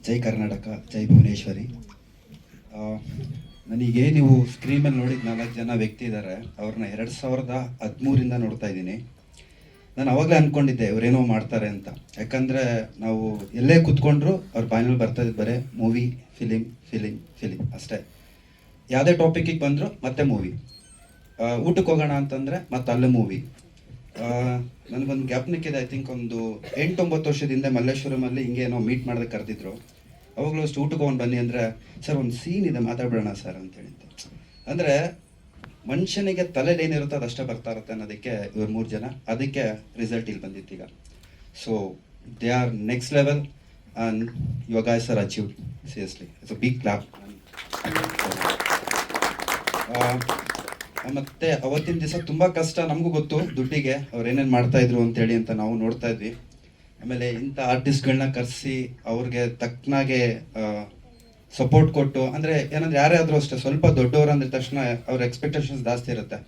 ಜೈ ಕರ್ನಾಟಕ, ಜೈ ಭುವನೇಶ್ವರಿ. ನನಗೆ ನೀವು ಸ್ಕ್ರೀನ್ ಮೇಲೆ ನೋಡಿದ 4 ಜನ ವ್ಯಕ್ತಿ ಇದ್ದಾರೆ. ಅವ್ರನ್ನ 2013 ನೋಡ್ತಾ ಇದ್ದೀನಿ. ನಾನು ಅವಾಗಲೇ ಅಂದ್ಕೊಂಡಿದ್ದೆ ಇವರೇನೋ ಮಾಡ್ತಾರೆ ಅಂತ. ಯಾಕಂದರೆ ನಾವು ಎಲ್ಲೇ ಕೂತ್ಕೊಂಡ್ರು ಅವ್ರ ಬಾಯಿನಲ್ಲಿ ಬರ್ತಾ ಇದ್ದು ಬರೀ ಮೂವಿ, ಫಿಲಿಮ್ ಅಷ್ಟೇ. ಯಾವುದೇ ಟಾಪಿಕ್ಕಿಗೆ ಬಂದರೂ ಮತ್ತೆ ಮೂವಿ. ಊಟಕ್ಕೆ ಹೋಗೋಣ ಅಂತಂದರೆ ಮತ್ತೆ ಅಲ್ಲೇ ಮೂವಿ. ನನಗೊಂದು ಜ್ಞಾಪನಕ್ಕಿದೆ. ಐ ಥಿಂಕ್ ಒಂದು 8-9 ವರ್ಷದಿಂದ ಮಲ್ಲೇಶ್ವರಮಲ್ಲಿ ಹಿಂಗೆ ಏನೋ ಮೀಟ್ ಮಾಡೋದಕ್ಕೆ ಕರೆದಿದ್ರು. ಅವಾಗಲೂ ಅಷ್ಟು ಊಟಕ್ಕೆ ಹೋಗಿ ಬನ್ನಿ ಅಂದರೆ, ಸರ್ ಒಂದು ಸೀನ್ ಇದೆ ಮಾತಾಡ್ಬಿಡೋಣ ಸರ್ ಅಂತೇಳಿ. ಅಂದರೆ ಮನುಷ್ಯನಿಗೆ ತಲೆಯಲ್ಲಿ ಏನಿರುತ್ತೋ ಅದಷ್ಟೇ ಬರ್ತಾ ಇರುತ್ತೆ ಅನ್ನೋದಕ್ಕೆ ಇವ್ರು 3 ಜನ. ಅದಕ್ಕೆ ರಿಸಲ್ಟ್ ಇಲ್ಲಿ ಬಂದಿತ್ತು ಈಗ. So they are next level and your guys are achieved seriously. It's a big clap. ಮತ್ತು ಅವತ್ತಿನ ದಿವಸ ತುಂಬ ಕಷ್ಟ, ನಮಗೂ ಗೊತ್ತು ದುಡ್ಡಿಗೆ ಅವ್ರು ಏನೇನು ಮಾಡ್ತಾಯಿದ್ರು ಅಂತೇಳಿ ಅಂತ ನಾವು ನೋಡ್ತಾ ಇದ್ವಿ. ಆಮೇಲೆ ಇಂಥ ಆರ್ಟಿಸ್ಟ್ಗಳನ್ನ ಕರೆಸಿ ಅವ್ರಿಗೆ ತಕ್ಕನಾಗೆ ಸಪೋರ್ಟ್ ಕೊಟ್ಟು, ಅಂದರೆ ಏನಂದ್ರೆ ಯಾರೇ ಆದರೂ ಅಷ್ಟೇ ಸ್ವಲ್ಪ ದೊಡ್ಡವರು ಅಂದ ತಕ್ಷಣ ಅವ್ರ ಎಕ್ಸ್ಪೆಕ್ಟೇಷನ್ಸ್ ಜಾಸ್ತಿ ಇರುತ್ತೆ.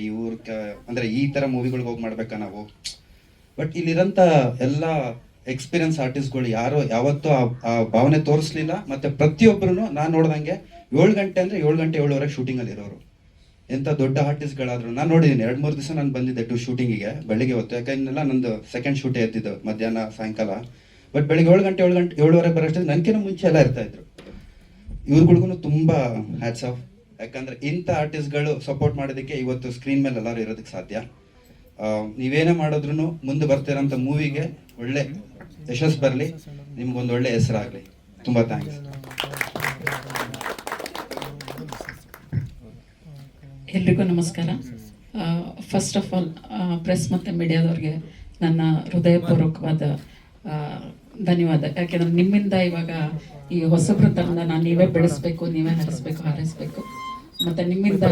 ಇವ್ರ ಅಂದರೆ ಈ ಥರ ಮೂವಿಗಳಿಗೆ ಹೋಗಿ ಮಾಡ್ಬೇಕಾ ನಾವು. ಬಟ್ ಇಲ್ಲಿರೋಂಥ ಎಲ್ಲ ಎಕ್ಸ್ಪೀರಿಯನ್ಸ್ ಆರ್ಟಿಸ್ಟ್ಗಳು ಯಾರು ಯಾವತ್ತೂ ಆ ಭಾವನೆ ತೋರಿಸ್ಲಿಲ್ಲ. ಮತ್ತು ಪ್ರತಿಯೊಬ್ಬರೂ ನಾನು ನೋಡ್ದಂಗೆ 7 ಗಂಟೆ ಅಂದರೆ 7 ಗಂಟೆ 7:30 ಶೂಟಿಂಗಲ್ಲಿ ಇರೋರು. ಎಂಥ ದೊಡ್ಡ ಆರ್ಟಿಸ್ಟ್ಗಳಾದ್ರು ನಾನು ನೋಡಿದ್ದೀನಿ. 2-3 ದಿವಸ ನಾನು ಬಂದಿದ್ದೆ ಶೂಟಿಂಗಿಗೆ ಬೆಳಿಗ್ಗೆ ಹೊತ್ತು. ಯಾಕಂದ್ರೆಲ್ಲ ನಂದು ಸೆಕೆಂಡ್ ಶೂಟೇ ಎದ್ದಿದ್ದು ಮಧ್ಯಾಹ್ನ ಸಾಯಂಕಾಲ. ಬಟ್ ಬೆಳಿಗ್ಗೆ 7:30 ಬರೋಷ್ಟೊತ್ತಿಗೆ ನನಗೇನೋ ಮುಂಚೆ ಎಲ್ಲ ಇರ್ತಾಯಿದ್ರು. ಇವ್ರುಗಳಿಗೂ ತುಂಬ ಹ್ಯಾಟ್ಸ್ ಆಫ್. ಯಾಕಂದರೆ ಇಂಥ ಆರ್ಟಿಸ್ಟ್ಗಳು ಸಪೋರ್ಟ್ ಮಾಡೋದಕ್ಕೆ ಇವತ್ತು ಸ್ಕ್ರೀನ್ ಮೇಲೆ ಎಲ್ಲರೂ ಇರೋದಕ್ಕೆ ಸಾಧ್ಯ. ನೀವೇನೇ ಮಾಡಿದ್ರು ಮುಂದೆ ಬರ್ತಿರೋಂಥ ಮೂವಿಗೆ ಒಳ್ಳೆ ಯಶಸ್ಸು ಬರಲಿ, ನಿಮ್ಗೊಂದು ಒಳ್ಳೆ ಹೆಸರಾಗಲಿ. ತುಂಬ ಥ್ಯಾಂಕ್ಸ್. ಎಲ್ರಿಗೂ ನಮಸ್ಕಾರ. ಫಸ್ಟ್ ಆಫ್ ಆಲ್ ಪ್ರೆಸ್ ಮತ್ತು ಮೀಡಿಯಾದವ್ರಿಗೆ ನನ್ನ ಹೃದಯಪೂರ್ವಕವಾದ ಧನ್ಯವಾದ. ಯಾಕೆಂದರೆ ನಿಮ್ಮಿಂದ ಇವಾಗ ಈ ಹೊಸಬ್ರ ತಂಡನ ನೀವೇ ಬೆಳೆಸ್ಬೇಕು, ನೀವೇ ಹಾರೈಸ್ಬೇಕು ಮತ್ತು ನಿಮ್ಮಿಂದ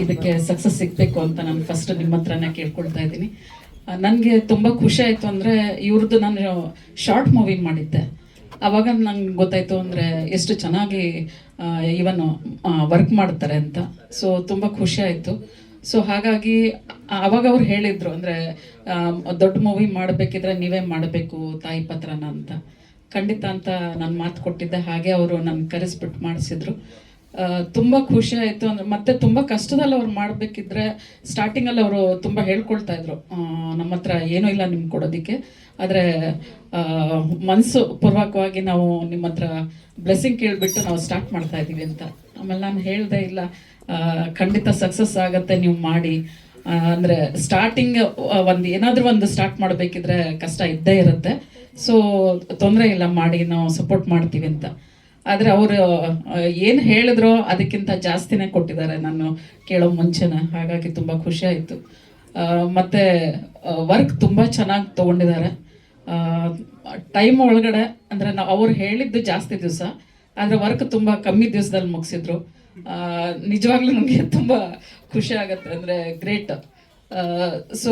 ಇದಕ್ಕೆ ಸಕ್ಸಸ್ ಸಿಗಬೇಕು ಅಂತ ನಾನು ಫಸ್ಟ್ ನಿಮ್ಮ ಹತ್ರನೇ ಕೇಳ್ಕೊಳ್ತಾ ಇದ್ದೀನಿ. ನನಗೆ ತುಂಬ ಖುಷಿ ಆಯಿತು. ಅಂದರೆ ಇವ್ರದ್ದು ನಾನು ಶಾರ್ಟ್ ಮೂವಿ ಮಾಡಿದ್ದೆ. ಆವಾಗ ನಂಗೆ ಗೊತ್ತಾಯಿತು ಅಂದರೆ ಎಷ್ಟು ಚೆನ್ನಾಗಿ ಇವನು ವರ್ಕ್ ಮಾಡ್ತಾರೆ ಅಂತ. ಸೊ ತುಂಬ ಖುಷಿ ಆಯಿತು. ಸೊ ಹಾಗಾಗಿ ಆವಾಗ ಅವ್ರು ಹೇಳಿದರು, ಅಂದರೆ ದೊಡ್ಡ ಮೂವಿ ಮಾಡಬೇಕಿದ್ರೆ ನೀವೇ ಮಾಡಬೇಕು ತಾಯಿ ಪತ್ರನ ಅಂತ. ಖಂಡಿತ ಅಂತ ನಾನು ಮಾತು ಕೊಟ್ಟಿದ್ದೆ. ಹಾಗೆ ಅವರು ನನ್ನ ಕರೆಸ್ಬಿಟ್ಟು ಮಾಡಿಸಿದ್ರು. ತುಂಬ ಖುಷಿ ಆಯಿತು. ಅಂದರೆ ಮತ್ತೆ ತುಂಬ ಕಷ್ಟದಲ್ಲಿ ಅವ್ರು ಮಾಡಬೇಕಿದ್ರೆ ಸ್ಟಾರ್ಟಿಂಗಲ್ಲಿ ಅವರು ತುಂಬ ಹೇಳ್ಕೊಳ್ತಾ ಇದ್ರು, ನಮ್ಮ ಹತ್ರ ಏನೂ ಇಲ್ಲ ನಿಮ್ಗೆ ಕೊಡೋದಕ್ಕೆ, ಆದರೆ ಮನಸ್ಸು ಪೂರ್ವಕವಾಗಿ ನಾವು ನಿಮ್ಮ ಹತ್ರ ಬ್ಲೆಸ್ಸಿಂಗ್ ಕೇಳಿಬಿಟ್ಟು ನಾವು ಸ್ಟಾರ್ಟ್ ಮಾಡ್ತಾ ಇದ್ದೀವಿ ಅಂತ. ಆಮೇಲೆ ನಾನು ಹೇಳಿದೆ, ಇಲ್ಲ ಖಂಡಿತ ಸಕ್ಸಸ್ ಆಗುತ್ತೆ ನೀವು ಮಾಡಿ. ಅಂದರೆ ಸ್ಟಾರ್ಟಿಂಗ್ ಏನಾದರೂ ಒಂದು ಸ್ಟಾರ್ಟ್ ಮಾಡಬೇಕಿದ್ರೆ ಕಷ್ಟ ಇದ್ದೇ ಇರುತ್ತೆ. ಸೊ ತೊಂದರೆ ಇಲ್ಲ, ಮಾಡಿ ನಾವು ಸಪೋರ್ಟ್ ಮಾಡ್ತೀವಿ ಅಂತ. ಆದರೆ ಅವರು ಏನು ಹೇಳಿದ್ರೋ ಅದಕ್ಕಿಂತ ಜಾಸ್ತಿನೇ ಕೊಟ್ಟಿದ್ದಾರೆ ನಾನು ಕೇಳೋ ಮುಂಚೆನೇ. ಹಾಗಾಗಿ ತುಂಬ ಖುಷಿ ಆಯಿತು. ಮತ್ತು ವರ್ಕ್ ತುಂಬ ಚೆನ್ನಾಗಿ ತೊಗೊಂಡಿದ್ದಾರೆ. ಟೈಮ್ ಒಳಗಡೆ ಅಂದರೆ ಅವ್ರು ಹೇಳಿದ್ದು ಜಾಸ್ತಿ ದಿವಸ, ಆದರೆ ವರ್ಕ್ ತುಂಬ ಕಮ್ಮಿ ದಿವಸದಲ್ಲಿ ಮುಗಿಸಿದ್ರು. ನಿಜವಾಗ್ಲೂ ನನಗೆ ತುಂಬ ಖುಷಿ ಆಗುತ್ತೆ. ಅಂದರೆ ಗ್ರೇಟ್. ಸೊ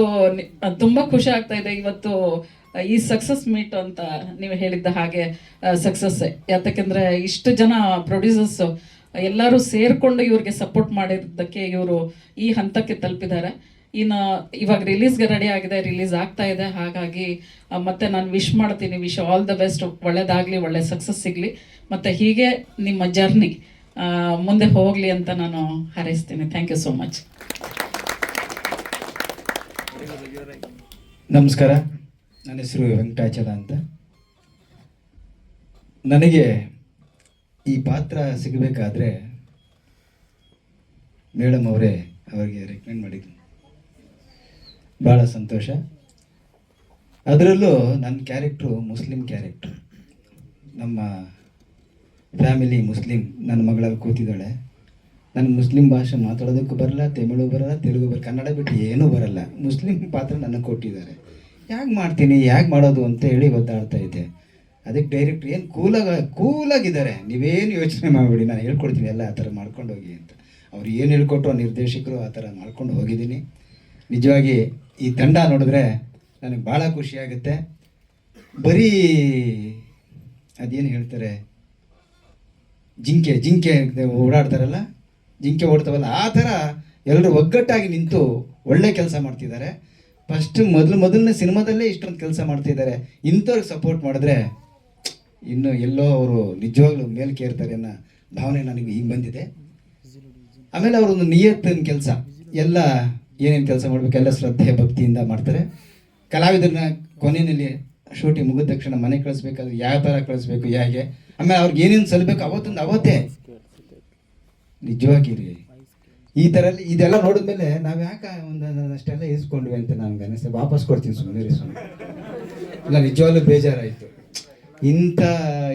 ತುಂಬ ಖುಷಿ ಆಗ್ತಾ ಇದೆ ಇವತ್ತು ಈ ಸಕ್ಸಸ್ ಮೀಟ್ ಅಂತ ನೀವು ಹೇಳಿದ್ದ ಹಾಗೆ ಸಕ್ಸಸ್ಸೇ. ಯಾತಕ್ಕೆಂದರೆ ಇಷ್ಟು ಜನ ಪ್ರೊಡ್ಯೂಸರ್ಸು ಎಲ್ಲರೂ ಸೇರಿಕೊಂಡು ಇವ್ರಿಗೆ ಸಪೋರ್ಟ್ ಮಾಡಿದ್ದಕ್ಕೆ ಇವರು ಈ ಹಂತಕ್ಕೆ ತಲುಪಿದ್ದಾರೆ. ಇನ್ನು ಇವಾಗ ರಿಲೀಸ್ಗೆ ರೆಡಿ ಆಗಿದೆ, ರಿಲೀಸ್ ಆಗ್ತಾ ಇದೆ. ಹಾಗಾಗಿ ಮತ್ತೆ ನಾನು ವಿಶ್ ಮಾಡ್ತೀನಿ, ವಿಶ್ ಆಲ್ ದ ಬೆಸ್ಟ್. ಒಳ್ಳೇದಾಗಲಿ, ಒಳ್ಳೆ ಸಕ್ಸಸ್ ಸಿಗಲಿ, ಮತ್ತು ಹೀಗೆ ನಿಮ್ಮ ಜರ್ನಿ ಮುಂದೆ ಹೋಗಲಿ ಅಂತ ನಾನು ಹಾರೈಸ್ತೀನಿ. Thank you so much. ನಮಸ್ಕಾರ, ನನ್ನ ಹೆಸರು ವೆಂಕಟಾಚಲ ಅಂತ. ನನಗೆ ಈ ಪಾತ್ರ ಸಿಗಬೇಕಾದ್ರೆ ಮೇಡಮ್ ಅವರಿಗೆ ರೆಕಮೆಂಡ್ ಮಾಡಿದ್ರು. ಭಾಳ ಸಂತೋಷ. ಅದರಲ್ಲೂ ನನ್ನ ಕ್ಯಾರೆಕ್ಟ್ರು ಮುಸ್ಲಿಂ ಕ್ಯಾರೆಕ್ಟ್ರು. ನಮ್ಮ ಫ್ಯಾಮಿಲಿ ಮುಸ್ಲಿಂ. ನನ್ನ ಮಗಳಲ್ಲಿ ಕೂತಿದ್ದಾಳೆ. ನನ್ನ ಮುಸ್ಲಿಂ ಭಾಷೆ ಮಾತಾಡೋದಕ್ಕೂ ಬರಲ್ಲ, ತಮಿಳು ಬರಲ್ಲ, ತೆಲುಗು ಬರಲ್ಲ, ಕನ್ನಡ ಬಿಟ್ಟು ಏನೂ ಬರಲ್ಲ. ಮುಸ್ಲಿಂ ಪಾತ್ರ ನನಗೆ ಕೊಟ್ಟಿದ್ದಾರೆ. ಯಾಕೆ ಮಾಡೋದು ಅಂತ ಹೇಳಿ ಒದ್ದಾಡ್ತಾ ಇದ್ದೆ. ಅದಕ್ಕೆ ಡೈರೆಕ್ಟ್ರ್ ಏನು ಕೂಲಾಗಿದ್ದಾರೆ, ನೀವೇನು ಯೋಚನೆ ಮಾಡಬೇಡಿ, ನಾನು ಹೇಳ್ಕೊಡ್ತೀನಿ ಎಲ್ಲ ಆ ಥರ ಮಾಡ್ಕೊಂಡು ಹೋಗಿ ಅಂತ. ಅವ್ರು ಏನು ಹೇಳ್ಕೊಟ್ರು ನಿರ್ದೇಶಕರು ಆ ಥರ ಮಾಡ್ಕೊಂಡು ಹೋಗಿದ್ದೀನಿ. ನಿಜವಾಗಿ ಈ ತಂಡ ನೋಡಿದ್ರೆ ನನಗೆ ಭಾಳ ಖುಷಿಯಾಗುತ್ತೆ. ಬರೀ ಅದೇನು ಹೇಳ್ತಾರೆ, ಜಿಂಕೆ ಓಡಾಡ್ತಾರಲ್ಲ, ಜಿಂಕೆ ಓಡ್ತಾವಲ್ಲ, ಆ ಥರ ಎಲ್ಲರೂ ಒಗ್ಗಟ್ಟಾಗಿ ನಿಂತು ಒಳ್ಳೆ ಕೆಲಸ ಮಾಡ್ತಿದ್ದಾರೆ. ಮೊದಲನೇ ಸಿನಿಮಾದಲ್ಲೇ ಇಷ್ಟೊಂದು ಕೆಲಸ ಮಾಡ್ತಿದ್ದಾರೆ. ಇಂಥವ್ರಿಗೆ ಸಪೋರ್ಟ್ ಮಾಡಿದ್ರೆ ಇನ್ನು ಎಲ್ಲೋ ಅವರು ನಿಜವಾಗ್ಲೂ ಮೇಲ್ಕೇರ್ತಾರೆ ಅನ್ನೋ ಭಾವನೆ ನನಗೆ ಈಗ ಬಂದಿದೆ. ಆಮೇಲೆ ಅವರೊಂದು ನಿಯತ್ತಿನ ಕೆಲಸ, ಎಲ್ಲ ಏನೇನು ಕೆಲಸ ಮಾಡಬೇಕು ಎಲ್ಲ ಶ್ರದ್ಧೆ ಭಕ್ತಿಯಿಂದ ಮಾಡ್ತಾರೆ. ಕಲಾವಿದರನ್ನ ಕೊನೆಯಲ್ಲಿ ಶೂಟಿಂಗ್ ಮುಗಿದ ತಕ್ಷಣ ಮನೆ ಕಳಿಸ್ಬೇಕಾದ್ರೆ ಯಾವ ಥರ ಕಳಿಸ್ಬೇಕು, ಹೇಗೆ, ಆಮೇಲೆ ಅವ್ರಿಗೆ ಏನೇನು ಸಲ್ಲಬೇಕು ಅವತ್ತೇ ನಿಜವಾಗಿರಿ. ಈ ಥರ ಇದೆಲ್ಲ ನೋಡಿದ್ಮೇಲೆ ನಾವು ಯಾಕೆ ಅಷ್ಟೆಲ್ಲ ಇಸ್ಕೊಂಡ್ವಿ ಅಂತ ನನಗೆ ಅನಿಸ್ತದೆ. ವಾಪಸ್ ಕೊಡ್ತೀನಿ ಸುಮ್ಮನೆ ಇಲ್ಲ, ನಿಜವಾಗ್ಲೂ ಬೇಜಾರಾಯಿತು. ಇಂಥ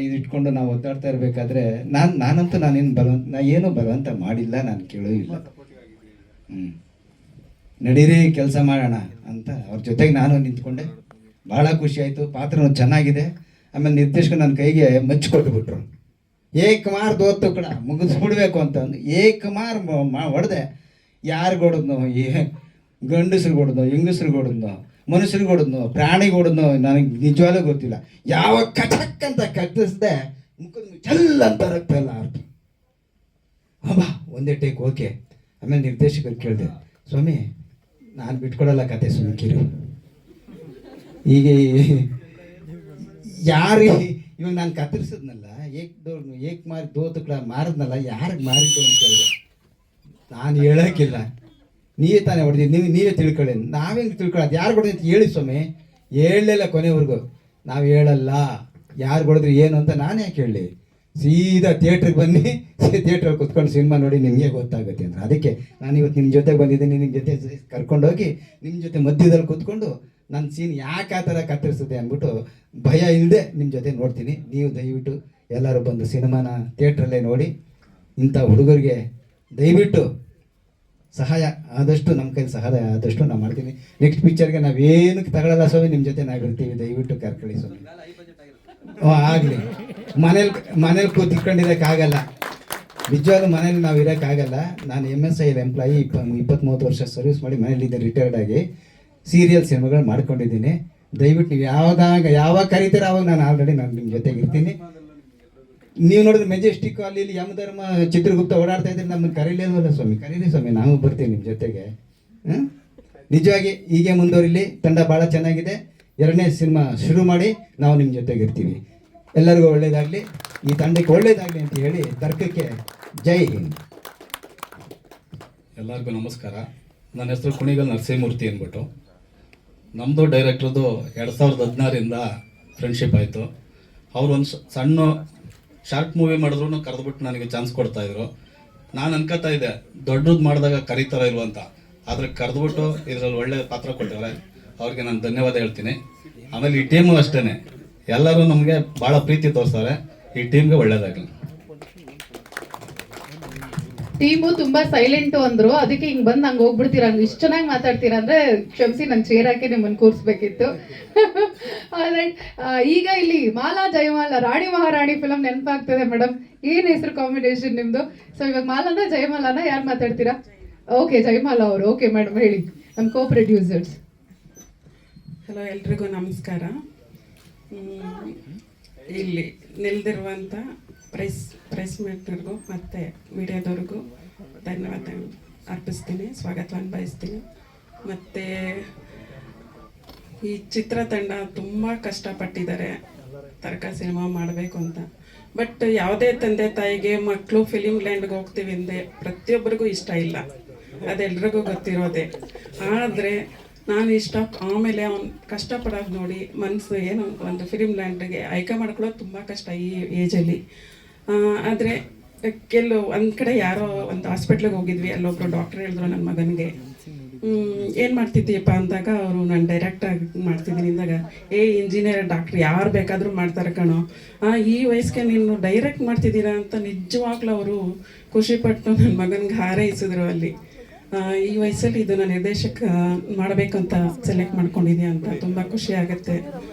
ಇದು ಇಟ್ಕೊಂಡು ನಾವು ಒದ್ದಾಡ್ತಾ ಇರಬೇಕಾದ್ರೆ ನಾನೇನು ಏನೂ ಬಲವಂತ ಮಾಡಿಲ್ಲ, ನಾನು ಕೇಳೂ ಇಲ್ಲ. ನಡೀರಿ ಕೆಲಸ ಮಾಡೋಣ ಅಂತ ಅವ್ರ ಜೊತೆಗೆ ನಾನು ನಿಂತ್ಕೊಂಡೆ. ಭಾಳ ಖುಷಿ ಆಯಿತು. ಪಾತ್ರನೂ ಚೆನ್ನಾಗಿದೆ. ಆಮೇಲೆ ನಿರ್ದೇಶಕ ನನ್ನ ಕೈಗೆ ಮಚ್ಚಿ ಕೊಟ್ಟುಬಿಟ್ರು. ಏಕಮಾರ್ ದೋತ್ತು ಕಣ ಮುಗಿಸ್ಬಿಡ್ಬೇಕು ಅಂತಂದು ಏಕಮಾರ್ ಹೊಡೆದೆ. ಯಾರಿಗೆ ಹೊಡೆದ್ನೋ, ಗಂಡಸ್ರಿಗೆ ಹೊಡೆದ್ನೋ, ಹೆಂಗಸ್ರಿಗೆ ಹೊಡೆದ್ನೋ, ಮನುಷ್ಯರಿಗೆ ಹೊಡೆದ್ನೋ, ಪ್ರಾಣಿಗೆ ಹೊಡೆದ್ನೋ ನನಗೆ ನಿಜವಾಗ್ಲೂ ಗೊತ್ತಿಲ್ಲ. ಯಾವ ಕಚಕ್ ಅಂತ ಕಟ್ಟಿಸ್ದೆ, ಮುಖದ ಚಲ್ಲ ಅಂತ ರಕ್ತ ಎಲ್ಲ ಆರ್ತು. ಅಬ್ಬಾ ಒಂದೇ ಟೇಕ್ ಓಕೆ. ಆಮೇಲೆ ನಿರ್ದೇಶಕರು ಕೇಳಿದೆ, ಸ್ವಾಮಿ ನಾನು ಬಿಟ್ಕೊಡಲ್ಲ ಕತೆ ಸುಮ್ಕಿರು. ಈಗ ಯಾರು ಇವಾಗ ನಾನು ಕತ್ತರಿಸಿದ್ನಲ್ಲ, ಏಕ್ ಮಾರಿ ದೋತುಗಳ ಮಾರಿದ್ನಲ್ಲ, ಯಾರಿಗೆ ಮಾರಿದ್ದು ಅಂತ ಹೇಳಿದೆ. ನಾನು ಹೇಳೋಕ್ಕಿಲ್ಲ, ನೀವೇ ತಾನೇ ಹೊಡೆದಿದ್ದು, ನೀವೇ ತಿಳ್ಕೊಳ್ಳಿ. ನಾವೇನು ತಿಳ್ಕೊಳ್ಳೋದು, ಯಾರು ಹೊಡೆದು ಅಂತ ಹೇಳಿ ಸ್ವಾಮಿ. ಹೇಳಲಿಲ್ಲ ಕೊನೆವರೆಗೂ. ನಾವು ಹೇಳಲ್ಲ, ಯಾರು ಹೊಡೆದ್ರಿ ಏನು ಅಂತ ನಾನು ಯಾಕೆ ಹೇಳಲಿ. ಸೀದಾ ಥಿಯೇಟ್ರಿಗೆ ಬನ್ನಿ, ಥಿಯೇಟ್ರಲ್ಲಿ ಕುತ್ಕೊಂಡು ಸಿನಿಮಾ ನೋಡಿ ನಿಮಗೆ ಗೊತ್ತಾಗುತ್ತೆ ಅಂತ. ಅದಕ್ಕೆ ನಾನು ಇವತ್ತು ನಿಮ್ಮ ಜೊತೆಗೆ ಬಂದಿದ್ದೀನಿ. ನಿಮ್ಮ ಜೊತೆ ಕರ್ಕೊಂಡೋಗಿ ನಿಮ್ಮ ಜೊತೆ ಮಧ್ಯದಲ್ಲಿ ಕೂತ್ಕೊಂಡು ನನ್ನ ಸೀನ್ ಯಾಕೆ ಆ ಥರ ಕತ್ತರಿಸಿದೆ ಅಂದ್ಬಿಟ್ಟು ಭಯ ಇಲ್ಲದೆ ನಿಮ್ಮ ಜೊತೆ ನೋಡ್ತೀನಿ. ನೀವು ದಯವಿಟ್ಟು ಎಲ್ಲರೂ ಬಂದು ಸಿನಿಮಾನ ಥಿಯೇಟ್ರಲ್ಲೇ ನೋಡಿ. ಇಂಥ ಹುಡುಗರಿಗೆ ದಯವಿಟ್ಟು ಸಹಾಯ ಆದಷ್ಟು, ನಮ್ಮ ಕೈಲಿ ಸಹಾಯ ಆದಷ್ಟು ನಾವು ಮಾಡ್ತೀನಿ. ನೆಕ್ಸ್ಟ್ ಪಿಕ್ಚರ್ಗೆ ನಾವೇನಕ್ಕೆ ತಗೊಳ್ಳಲ್ಲ ಸ್ವಾಮಿ, ನಿಮ್ಮ ಜೊತೆ ನಾವಿರ್ತೀವಿ. ದಯವಿಟ್ಟು ಕರ್ಕೊಳ್ಳಿ ಸ್ವಾಮಿ. ಆಗಲಿ. ಮನೇಲಿ ಕೂತ್ಕೊಂಡಿರೋಕ್ಕಾಗಲ್ಲ, ನಿಜವಾಗ್ಲೂ ಮನೇಲಿ ನಾವು ಇರೋಕ್ಕಾಗಲ್ಲ. ನಾನು MSI ಎಂಪ್ಲಾಯಿ, 20-30 ವರ್ಷ ಸರ್ವಿಸ್ ಮಾಡಿ ಮನೇಲಿದ್ದೆ, ರಿಟೈರ್ಡ್ ಆಗಿ ಸೀರಿಯಲ್ ಸಿನಿಮಾಗಳು ಮಾಡ್ಕೊಂಡಿದ್ದೀನಿ. ದಯವಿಟ್ಟು ನೀವು ಯಾವಾಗ ಕರೀತೀರ ಅವಾಗ ನಾನು ಆಲ್ರೆಡಿ ನಿಮ್ಮ ಜೊತೆಗೆ ಇರ್ತೀನಿ. ನೀವು ನೋಡಿದ್ರೆ ಮೆಜೆಸ್ಟಿಕ್ ಅಲ್ಲಿ ಯಮಧರ್ಮ ಚಿತ್ರಗುಪ್ತ ಓಡಾಡ್ತಾ ಇದ್ರೆ ನಮ್ಮನ್ನು ಕರೀಲೇವಲ್ಲ ಸ್ವಾಮಿ. ಕರೀರಿ ಸ್ವಾಮಿ, ನಾವು ಬರ್ತೀವಿ ನಿಮ್ಮ ಜೊತೆಗೆ. ನಿಜವಾಗಿ ಹೀಗೆ ಮುಂದುವರಿಲಿ. ತಂಡ ಭಾಳ ಚೆನ್ನಾಗಿದೆ. 2ನೇ ಸಿನಿಮಾ ಶುರು ಮಾಡಿ ನಾವು ನಿಮ್ಮ ಜೊತೆಗೆ ಇರ್ತೀವಿ. ಎಲ್ಲರಿಗೂ ಒಳ್ಳೇದಾಗಲಿ, ಈ ತಂಡಕ್ಕೆ ಒಳ್ಳೇದಾಗಲಿ ಅಂತ ಹೇಳಿ ತರ್ಕಕ್ಕೆ ಜೈ ಹಿಂದ್. ಎಲ್ಲರಿಗೂ ನಮಸ್ಕಾರ. ನನ್ನ ಹೆಸರು ಕುಣಿಗಲ್ ನರಸಿಂಹಮೂರ್ತಿ ಅಂದ್ಬಿಟ್ಟು. ನಮ್ಮದು ಡೈರೆಕ್ಟ್ರದ್ದು 2016ರಿಂದ ಫ್ರೆಂಡ್ಶಿಪ್ ಆಯಿತು. ಅವ್ರು ಒಂದು ಸಣ್ಣ ಶಾರ್ಟ್ ಮೂವಿ ಮಾಡಿದ್ರು ಕರೆದ್ಬಿಟ್ಟು ನನಗೆ ಚಾನ್ಸ್ ಕೊಡ್ತಾಯಿದ್ರು. ನಾನು ಅನ್ಕೋತಾ ಇದ್ದೆ ದೊಡ್ಡದು ಮಾಡಿದಾಗ ಕರೀತಾರ ಇಲ್ವ ಅಂತ. ಆದರೆ ಕರೆದ್ಬಿಟ್ಟು ಇದರಲ್ಲಿ ಒಳ್ಳೆ ಪಾತ್ರ ಕೊಟ್ಟಿದ್ದಾರೆ. ಅವ್ರಿಗೆ ನಾನು ಧನ್ಯವಾದ ಹೇಳ್ತೀನಿ. ಆಮೇಲೆ ಈ ಟೀಮು ಅಷ್ಟೇ, ಎಲ್ಲರೂ ನಮಗೆ ಭಾಳ ಪ್ರೀತಿ ತೋರಿಸ್ತಾರೆ. ಈ ಟೀಮ್ಗೆ ಒಳ್ಳೇದಾಗಲಿ. ಟೀಮು ತುಂಬಾ ಸೈಲೆಂಟು ಅಂದ್ರು, ಅದಕ್ಕೆ ಹಿಂಗ್ ಬಂದು ಹಂಗೆ ಹೋಗ್ಬಿಡ್ತೀರಾ. ಇಷ್ಟು ಚೆನ್ನಾಗಿ ಮಾತಾಡ್ತೀರಾ ಅಂದ್ರೆ ಕ್ಷಮಿಸಿ, ನಾನು ಚೇರ್ ಹಾಕಿ ನಿಮ್ಮನ್ನು ಕೂರಿಸ್ಬೇಕಿತ್ತು. ಈಗ ಇಲ್ಲಿ ಮಾಲಾ ಜಯಮಾಲ, ರಾಣಿ ಮಹಾರಾಣಿ ಫಿಲಮ್ ನೆನಪಾಗ್ತದೆ ಮೇಡಮ್. ಏನ್ ಹೆಸರು ಕಾಂಬಿನೇಷನ್ ನಿಮ್ದು? ಸೊ ಇವಾಗ ಮಾಲಾನ ಜಯಮಾಲನ ಯಾರು ಮಾತಾಡ್ತೀರಾ? ಓಕೆ, ಜಯಮಾಲ ಅವರು. ಓಕೆ ಮೇಡಮ್, ಹೇಳಿ. ನಮ್ಮ ಕೋ ಪ್ರೊಡ್ಯೂಸರ್ಸ್. ಹಲೋ, ಎಲ್ರಿಗೂ ನಮಸ್ಕಾರ. ಇಲ್ಲಿ ನಿಲ್ದಿರುವಂಥ ಪ್ರೆಸ್ ಮೀಟ್ರಿಗೂ ಮತ್ತು ಮೀಡಿಯಾದವ್ರಿಗೂ ಧನ್ಯವಾದ ಅರ್ಪಿಸ್ತೀನಿ, ಸ್ವಾಗತವನ್ನು ಬಯಸ್ತೀನಿ. ಮತ್ತು ಈ ಚಿತ್ರತಂಡ ತುಂಬ ಕಷ್ಟಪಟ್ಟಿದ್ದಾರೆ ತರ್ಕ ಸಿನಿಮಾ ಮಾಡಬೇಕು ಅಂತ. ಬಟ್ ಯಾವುದೇ ತಂದೆ ತಾಯಿಗೆ ಮಕ್ಕಳು ಫಿಲಿಮ್ ಲ್ಯಾಂಡ್ಗೆ ಹೋಗ್ತೀವಿ ಅಂದೆ ಪ್ರತಿಯೊಬ್ಬರಿಗೂ ಇಷ್ಟ ಇಲ್ಲ, ಅದೆಲ್ರಿಗೂ ಗೊತ್ತಿರೋದೆ. ಆದರೆ ನಾನು ಆಮೇಲೆ ಅವ್ನು ಕಷ್ಟಪಡೋದು ನೋಡಿ ಮನಸ್ಸು ಏನು ಒಂದು ಫಿಲಿಮ್ ಲ್ಯಾಂಡ್ಗೆ ಆಯ್ಕೆ ಮಾಡ್ಕೊಳ್ಳೋದು ತುಂಬ ಕಷ್ಟ ಈ ಏಜಲ್ಲಿ. ಆದರೆ ಒಂದು ಕಡೆ ಯಾರೋ ಒಂದು ಹಾಸ್ಪಿಟ್ಲಿಗೆ ಹೋಗಿದ್ವಿ, ಅಲ್ಲೊಬ್ರು ಡಾಕ್ಟ್ರ್ ಹೇಳಿದ್ರು ನನ್ನ ಮಗನಿಗೆ, ಏನು ಮಾಡ್ತಿದ್ದೀಯಪ್ಪ ಅಂದಾಗ ಅವರು ನಾನು ಡೈರೆಕ್ಟಾಗಿ ಮಾಡ್ತಿದ್ದೀನಿ ಅಂದಾಗ, ಇಂಜಿನಿಯರ್ ಡಾಕ್ಟ್ರ್ ಯಾರು ಬೇಕಾದರೂ ಮಾಡ್ತಾರೆ ಕಣೋ, ಈ ವಯಸ್ಸಿಗೆ ನೀನು ಡೈರೆಕ್ಟ್ ಮಾಡ್ತಿದ್ದೀರಾ ಅಂತ ನಿಜವಾಗ್ಲೂ ಅವರು ಖುಷಿಪಟ್ಟು ನನ್ನ ಮಗನಿಗೆ ಹಾರೈಸಿದ್ರು ಅಲ್ಲಿ. ಈ ವಯಸ್ಸಲ್ಲಿ ಇದು ನಾನು ನಿರ್ದೇಶಕ ಮಾಡಬೇಕಂತ ಸೆಲೆಕ್ಟ್ ಮಾಡ್ಕೊಂಡಿದ್ಯಾ ಅಂತ ತುಂಬ ಖುಷಿ ಆಗುತ್ತೆ.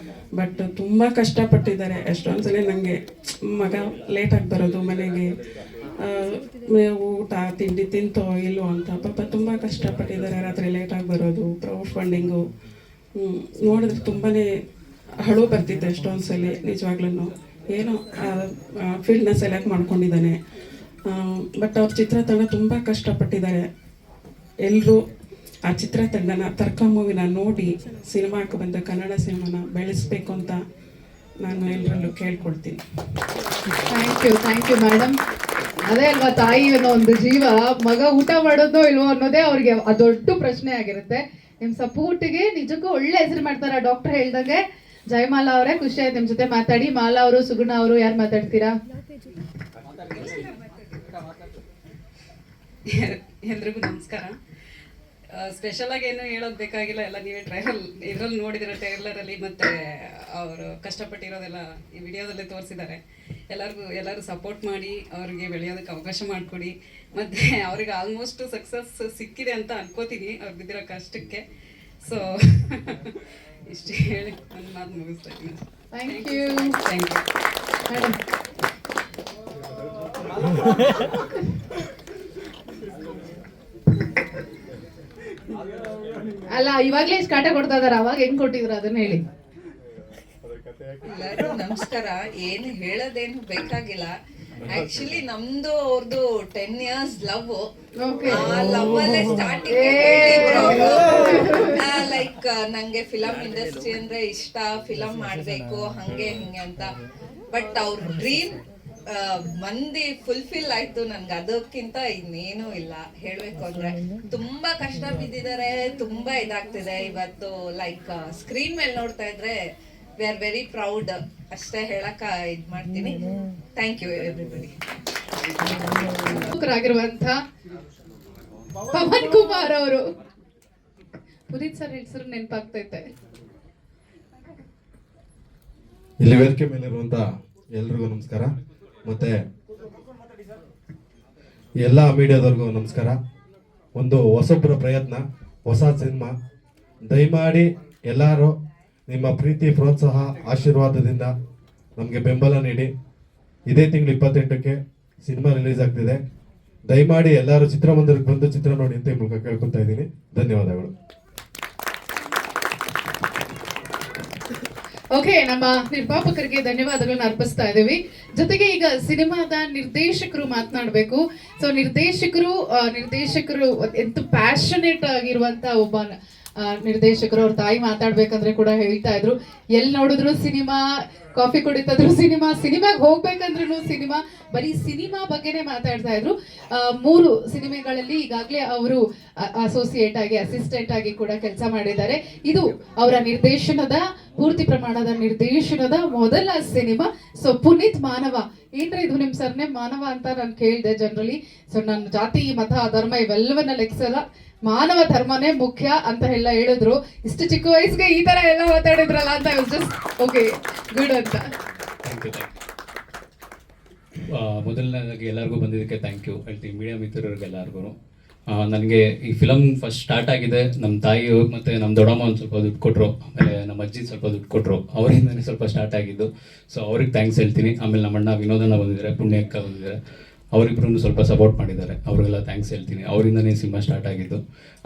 ಬಟ್ ತುಂಬ ಕಷ್ಟಪಟ್ಟಿದ್ದಾರೆ. ಎಷ್ಟೊಂದು ಸಲ ನನಗೆ ಮಗ ಲೇಟಾಗಿ ಬರೋದು, ಮನೆಗೆ ಊಟ ತಿಂಡಿ ತಿಂತೋ ಇಲ್ಲೋ ಅಂತ ಪಾಪ ತುಂಬ ಕಷ್ಟಪಟ್ಟಿದ್ದಾರೆ. ರಾತ್ರಿ ಲೇಟಾಗಿ ಬರೋದು, ಕ್ರೌಡ್ ಫಂಡಿಂಗು ನೋಡಿದ್ರೆ ತುಂಬಾ ಅಳು ಬರ್ತಿತ್ತು ಎಷ್ಟೊಂದು ಸಲ. ನಿಜವಾಗ್ಲೂ ಏನೋ ಫೀಲ್ಡ್ನ ಸೆಲೆಕ್ಟ್ ಮಾಡ್ಕೊಂಡಿದ್ದಾನೆ. ಬಟ್ ಅವ್ರ ಚಿತ್ರತಂಡ ತುಂಬ ಕಷ್ಟಪಟ್ಟಿದ್ದಾರೆ. ಎಲ್ಲರೂ ಆ ಚಿತ್ರತಂಡನ ತರ್ಕ ಮೂವಿನ ನೋಡಿ ಸಿನಿಮಾಕ್ಕೆ ಬಂದ ಕನ್ನಡ ಸಿನಿಮಾನ ಬೆಳೆಸಬೇಕು ಅಂತ ನಾನು ಎಲ್ಲರಲ್ಲೂ ಕೇಳ್ಕೊಳ್ತೀನಿ. Thank you madam. ಅದೇ ಅಲ್ವಾ ತಾಯಿ ಅನ್ನೋ ಒಂದು ಜೀವ, ಮಗ ಊಟ ಮಾಡೋದೋ ಇಲ್ವೋ ಅನ್ನೋದೇ ಅವ್ರಿಗೆ ದೊಡ್ಡ ಪ್ರಶ್ನೆ ಆಗಿರುತ್ತೆ. ನಿಮ್ ಸಪೋರ್ಟ್ಗೆ ನಿಜಕ್ಕೂ ಒಳ್ಳೆ ಹೆಸರು ಮಾಡ್ತಾರ. ಡಾಕ್ಟರ್ ಹೇಳ್ದಂಗೆ ಜಯಮಾಲಾ ಅವರೇ, ಖುಷಿ ಆಯ್ತು ನಿಮ್ ಜೊತೆ ಮಾತಾಡಿ. ಮಾಲಾ ಅವರು, ಸುಗುಣ ಅವರು, ಯಾರು ಮಾತಾಡ್ತೀರಾ? ಎಲ್ರಿಗೂ ನಮಸ್ಕಾರ. ಸ್ಪೆಷಲ್ ಆಗಿ ಏನು ಹೇಳೋದು ಬೇಕಾಗಿಲ್ಲ, ಎಲ್ಲ ನೀವೇ ಇದ್ರಲ್ಲಿ ನೋಡಿದಿರ ಟ್ರೈಲರಲ್ಲಿ, ಮತ್ತೆ ಅವರು ಕಷ್ಟಪಟ್ಟಿರೋದೆಲ್ಲ ಈ ವಿಡಿಯೋದಲ್ಲೇ ತೋರಿಸಿದ್ದಾರೆ. ಎಲ್ಲರೂ ಸಪೋರ್ಟ್ ಮಾಡಿ ಅವ್ರಿಗೆ ಬೆಳೆಯೋದಕ್ಕೆ ಅವಕಾಶ ಮಾಡಿಕೊಡಿ. ಮತ್ತು ಅವ್ರಿಗೆ ಆಲ್ಮೋಸ್ಟ್ ಸಕ್ಸಸ್ ಸಿಕ್ಕಿದೆ ಅಂತ ಅನ್ಕೋತೀನಿ ಅವ್ರು ಬಿದ್ದಿರೋ ಕಷ್ಟಕ್ಕೆ. ಸೊ ಇಷ್ಟು ಹೇಳಿ ನನ್ನ ಮಾತು ಮುಗಿಸ್ತಾ ಇದ್ದೀನಿ. Thank you madam. ಅಲ್ಲ, ಇವಾಗ್ಲೇ ಇಷ್ಟು ಕಾಟ ಕೊಡ್ತಾ ಇದಾರೆ, ಅವಾಗ ಹೆಂಗ್ ಕೊಟ್ಟಿದ್ರು ಅದನ್ನ ಹೇಳಿ. ಎಲ್ಲರೂ ನಮಸ್ಕಾರ. ಏನು ಹೇಳೋದೇನು ಬೇಕಾಗಿಲ್ಲ. ಆಕ್ಚುಲಿ ನಮ್ದು ಅವ್ರದ್ದು 10 years ಲವ್. ಆ ಲವ್ ಅಲ್ಲೇ ಸ್ಟಾರ್ಟಿಂಗ್ ಲೈಕ್ ನಂಗೆ ಫಿಲಂ ಇಂಡಸ್ಟ್ರಿ ಅಂದ್ರೆ ಇಷ್ಟ, ಫಿಲಂ ಮಾಡ್ಬೇಕು ಹಂಗೆ ಹಿಂಗೆ ಅಂತ. ಬಟ್ ಅವ್ರ ಡ್ರೀಮ್ ಮಂದಿ ಫುಲ್ಫಿಲ್ ಆಯ್ತು. ನನ್ಗೆ ಅದಕ್ಕಿಂತ ಇನ್ನೇನು ಇಲ್ಲ. ಹೇಳ್ಬೇಕು ಅಂದ್ರೆ ತುಂಬಾ ಕಷ್ಟ ಬಿದ್ದಿದ್ದಾರೆ, ತುಂಬಾ ಇದಾಗ್ತಿದೆ ಇವತ್ತು. ಲೈಕ್ ಸ್ಕ್ರೀನ್ ಮೇಲೆ ನೋಡ್ತಾ ಇದ್ರೆ ವಿ ಆರ್ ವೆರಿ ಪ್ರೌಡ್ ಅಷ್ಟೇ ಹೇಳಕ್ಕ ಇದ್ ಮಾಡ್ತೀನಿ. Thank you everybody. ಆಗಿರುವಂತ ಪವನ್ ಕುಮಾರ್ ಅವರು. ಪುನೀತ್ ಸರ್ ಹೆಸರು ನೆನಪಾಗ್ತೈತೆ. ಇಲ್ಲಿ ವೇದಿಕೆ ಮೇಲಿರುವಂತ ಎಲ್ರಿಗೂ ನಮಸ್ಕಾರ, ಮತ್ತೆ ಎಲ್ಲ ಮೀಡಿಯಾದವ್ರಿಗೂ ನಮಸ್ಕಾರ. ಒಂದು ಹೊಸೊಬ್ಬರ ಪ್ರಯತ್ನ, ಹೊಸ ಸಿನಿಮಾ. ದಯಮಾಡಿ ಎಲ್ಲರೂ ನಿಮ್ಮ ಪ್ರೀತಿ, ಪ್ರೋತ್ಸಾಹ, ಆಶೀರ್ವಾದದಿಂದ ನಮಗೆ ಬೆಂಬಲ ನೀಡಿ. ಇದೇ ತಿಂಗಳು 28ಕ್ಕೆ ಸಿನಿಮಾ ರಿಲೀಸ್ ಆಗ್ತಿದೆ. ದಯಮಾಡಿ ಎಲ್ಲರೂ ಚಿತ್ರಮಂದಿರಕ್ಕೆ ಬಂದು ಚಿತ್ರ ನೋಡಿ ಅಂತ ಈ ಮೂಲಕ ಕೇಳ್ಕೊತಾ ಇದ್ದೀನಿ. ಧನ್ಯವಾದಗಳು. ಓಕೆ, ನಮ್ಮ ನಿರ್ಮಾಪಕರಿಗೆ ಧನ್ಯವಾದಗಳನ್ನ ಅರ್ಪಿಸ್ತಾ ಇದ್ದೀವಿ. ಜೊತೆಗೆ ಈಗ ಸಿನಿಮಾದ ನಿರ್ದೇಶಕರು ಮಾತನಾಡಬೇಕು. ಸೊ ನಿರ್ದೇಶಕರು ಎಂತ ಪ್ಯಾಷನೇಟ್ ಆಗಿರುವಂತ ಒಬ್ಬ ನಿರ್ದೇಶಕರು. ಅವ್ರ ತಾಯಿ ಮಾತಾಡ್ಬೇಕಂದ್ರೆ ಕೂಡ ಹೇಳ್ತಾ ಇದ್ರು, ಎಲ್ಲಿ ನೋಡಿದ್ರು ಸಿನಿಮಾ, ಕಾಫಿ ಕುಡಿತಾದ್ರು ಸಿನಿಮಾ, ಸಿನಿಮಾಗೆ ಹೋಗ್ಬೇಕಂದ್ರೂ ಸಿನಿಮಾ, ಬರೀ ಸಿನಿಮಾ ಬಗ್ಗೆನೇ ಮಾತಾಡ್ತಾ ಇದ್ರು. 3 ಸಿನಿಮಾಗಳಲ್ಲಿ ಈಗಾಗಲೇ ಅವರು ಅಸೋಸಿಯೇಟ್ ಆಗಿ, ಅಸಿಸ್ಟೆಂಟ್ ಆಗಿ ಕೂಡ ಕೆಲಸ ಮಾಡಿದ್ದಾರೆ. ಇದು ಅವರ ನಿರ್ದೇಶನದ, ಪೂರ್ತಿ ಪ್ರಮಾಣದ ನಿರ್ದೇಶನದ ಮೊದಲ ಸಿನಿಮಾ. ಸೊ ಪುನೀತ್ ಮಾನವ. ಏನ್ರ ಇದು ನಿಮ್ ಸರ್ನೇಮ್ ಮಾನವ ಅಂತ ನಾನು ಕೇಳಿದೆ ಜನರಲಿ. ಸೊ ನನ್ನ ಜಾತಿ, ಮತ, ಧರ್ಮ ಇವೆಲ್ಲವನ್ನ ಲೆಕ್ಸಲ್ಲ, ಮಾನವ ಧರ್ಮನೇ ಮುಖ್ಯ ಅಂತ ಎಲ್ಲ ಹೇಳಿದ್ರು. ಇಷ್ಟು ಚಿಕ್ಕ ವಯಸ್ಸಿಗೆ ಈ ತರ ಎಲ್ಲ ಮಾತಾಡಿದ್ರಲ್ಲ ಅಂತ ಜಸ್ಟ್ ಓಕೆ, ಗುಡ್ ಅಂತ. ಮೊದಲನೇದಾಗಿ ಎಲ್ಲರಿಗೂ ಬಂದಿದ್ದಕ್ಕೆ ಥ್ಯಾಂಕ್ ಯು ಹೇಳ್ತೀನಿ, ಮೀಡಿಯಾ ಮಿತ್ರರಿಗೆಲ್ಲರಿಗೂ. ನನಗೆ ಈ ಫಿಲಮ್ ಫಸ್ಟ್ ಸ್ಟಾರ್ಟ್ ಆಗಿದೆ ನಮ್ಮ ತಾಯಿ ಮತ್ತು ನಮ್ಮ ದೊಡ್ಡಮ್ಮ ಒಂದು ಸ್ವಲ್ಪ ದುಡ್ಡು ಕೊಟ್ಟರು, ಆಮೇಲೆ ನಮ್ಮ ಅಜ್ಜಿ ಸ್ವಲ್ಪ ದುಡ್ಡು ಕೊಟ್ಟರು, ಅವರಿಂದನೇ ಸ್ವಲ್ಪ ಸ್ಟಾರ್ಟ್ ಆಗಿದ್ದು. ಸೊ ಅವ್ರಿಗೆ ಥ್ಯಾಂಕ್ಸ್ ಹೇಳ್ತೀನಿ. ಆಮೇಲೆ ನಮ್ಮ ಅಣ್ಣ ವಿನೋದನ ಬಂದಿದ್ದಾರೆ, ಪುಣ್ಯಕ್ಕ ಬಂದಿದ್ದಾರೆ, ಅವರಿಬ್ಬರೂ ಸ್ವಲ್ಪ ಸಪೋರ್ಟ್ ಮಾಡಿದ್ದಾರೆ, ಅವ್ರಿಗೆಲ್ಲ ಥ್ಯಾಂಕ್ಸ್ ಹೇಳ್ತೀನಿ. ಅವರಿಂದನೇ ಸಿನಿಮಾ ಸ್ಟಾರ್ಟ್ ಆಗಿದ್ದು.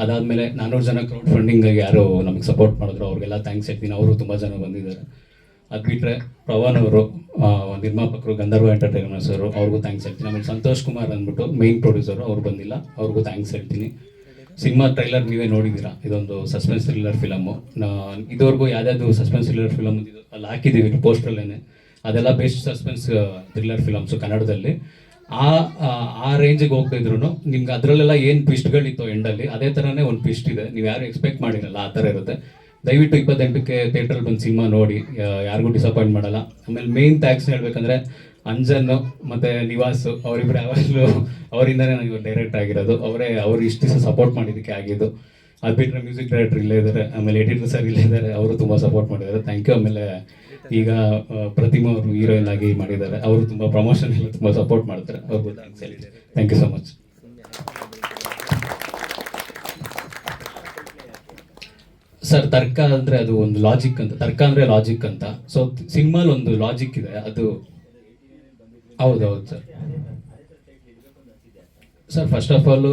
ಅದಾದಮೇಲೆ 400 ಜನ ಕ್ರೌಡ್ ಫಂಡಿಂಗಾಗಿ ಯಾರು ನಮಗೆ ಸಪೋರ್ಟ್ ಮಾಡಿದ್ರು, ಅವ್ರಿಗೆಲ್ಲ ಥ್ಯಾಂಕ್ಸ್ ಹೇಳ್ತೀನಿ. ಅವರು ತುಂಬ ಜನ ಬಂದಿದ್ದಾರೆ. ಅದು ಬಿಟ್ಟರೆ ಪ್ರವಾನ್ ಅವರು, ನಿರ್ಮಾಪಕರು, ಗಂಧರ್ವ ಎಂಟರ್ಟೈನ್ಮೆಂಟ್ಸ್ ಅವರು, ಅವ್ರಿಗೂ ಥ್ಯಾಂಕ್ಸ್ ಹೇಳ್ತೀನಿ. ಆಮೇಲೆ ಸಂತೋಷ್ ಕುಮಾರ್ ಅಂದ್ಬಿಟ್ಟು ಮೇಯ್ನ್ ಪ್ರೊಡ್ಯೂಸರು, ಅವ್ರು ಬಂದಿಲ್ಲ, ಅವ್ರಿಗೂ ಥ್ಯಾಂಕ್ಸ್ ಹೇಳ್ತೀನಿ. ಸಿನಿಮಾ ಟ್ರೈಲರ್ ನೀವೇ ನೋಡಿದ್ದೀರಾ, ಇದೊಂದು ಸಸ್ಪೆನ್ಸ್ ಥ್ರಿಲ್ಲರ್ ಫಿಲಮ್ಮು. ಇದುವರೆಗೂ ಯಾವ್ದಾದ್ರು ಸಸ್ಪೆನ್ಸ್ ಥ್ರಿಲ್ಲರ್ ಫಿಲಮ್ ಅಲ್ಲಿ ಹಾಕಿದ್ದೀವಿ ಪೋಸ್ಟ್ರಲ್ಲೇ, ಅದೆಲ್ಲ ಬೆಸ್ಟ್ ಸಸ್ಪೆನ್ಸ್ ಥ್ರಿಲ್ಲರ್ ಫಿಲಮ್ಸು ಕನ್ನಡದಲ್ಲಿ. ಆ ರೇಂಜಿಗೆ ಹೋಗ್ತಾ ಇದ್ರು ನಿಮ್ಗೆ ಅದರಲ್ಲೆಲ್ಲ ಏನು ಟ್ವಿಸ್ಟ್ಗಳಿತ್ತು ಎಂಡಲ್ಲಿ, ಅದೇ ಥರನೇ ಒಂದು ಟ್ವಿಸ್ಟ್ ಇದೆ, ನೀವು ಯಾರು ಎಕ್ಸ್ಪೆಕ್ಟ್ ಮಾಡಿರಲ್ಲ ಆ ಥರ ಇರುತ್ತೆ. ದಯವಿಟ್ಟು 28ಕ್ಕೆ ಥಿಯೇಟ್ರಲ್ಲಿ ಬಂದು ಸಿನಿಮಾ ನೋಡಿ, ಯಾರಿಗೂ ಡಿಸಪಾಯಿಂಟ್ ಮಾಡಲ್ಲ. ಆಮೇಲೆ ಮೇನ್ ಥ್ಯಾಂಕ್ಸ್ ಹೇಳ್ಬೇಕಂದ್ರೆ ಅಂಜನ್ ಮತ್ತು ನಿವಾಸು, ಅವರಿಬ್ಬರು ಯಾವಾಗಲೂ ಅವರಿಂದನೇ ನನಗೆ ಡೈರೆಕ್ಟ್ ಆಗಿರೋದು. ಅವರು ಇಷ್ಟು ದಿವಸ ಸಪೋರ್ಟ್ ಮಾಡಿದ್ದಕ್ಕೆ ಆಗಿದ್ದು. ಅದು ಬಿಟ್ಟರೆ ಮ್ಯೂಸಿಕ್ ಡೈರೆಕ್ಟರ್ ಇಲ್ಲೇ ಇದ್ದಾರೆ, ಆಮೇಲೆ ಎಡಿಟರ್ ಸರ್ ಇಲ್ಲೇ ಇದ್ದಾರೆ, ಅವರು ತುಂಬ ಸಪೋರ್ಟ್ ಮಾಡಿದ್ದಾರೆ, ಥ್ಯಾಂಕ್ ಯು. ಆಮೇಲೆ ಈಗ ಪ್ರತಿಮಾ ಅವರು ಹೀರೋಯಿನ್ ಆಗಿ ಮಾಡಿದ್ದಾರೆ, ಅವರು ತುಂಬ ಪ್ರಮೋಷನ್ ಎಲ್ಲ ತುಂಬ ಸಪೋರ್ಟ್ ಮಾಡ್ತಾರೆ, ಅವ್ರಿಗೂ ಥ್ಯಾಂಕ್ಸ್ ಹೇಳಿ. Thank you so much. Sir, ತರ್ಕ ಅಂದರೆ ಅದು ಒಂದು ಲಾಜಿಕ್ ಅಂತ, ತರ್ಕ ಅಂದರೆ ಲಾಜಿಕ್ ಅಂತ. ಸೊ ಸಿನಿಮಾಲ್ ಒಂದು ಲಾಜಿಕ್ ಇದೆ, ಅದು ಹೌದೌದು sir. First of all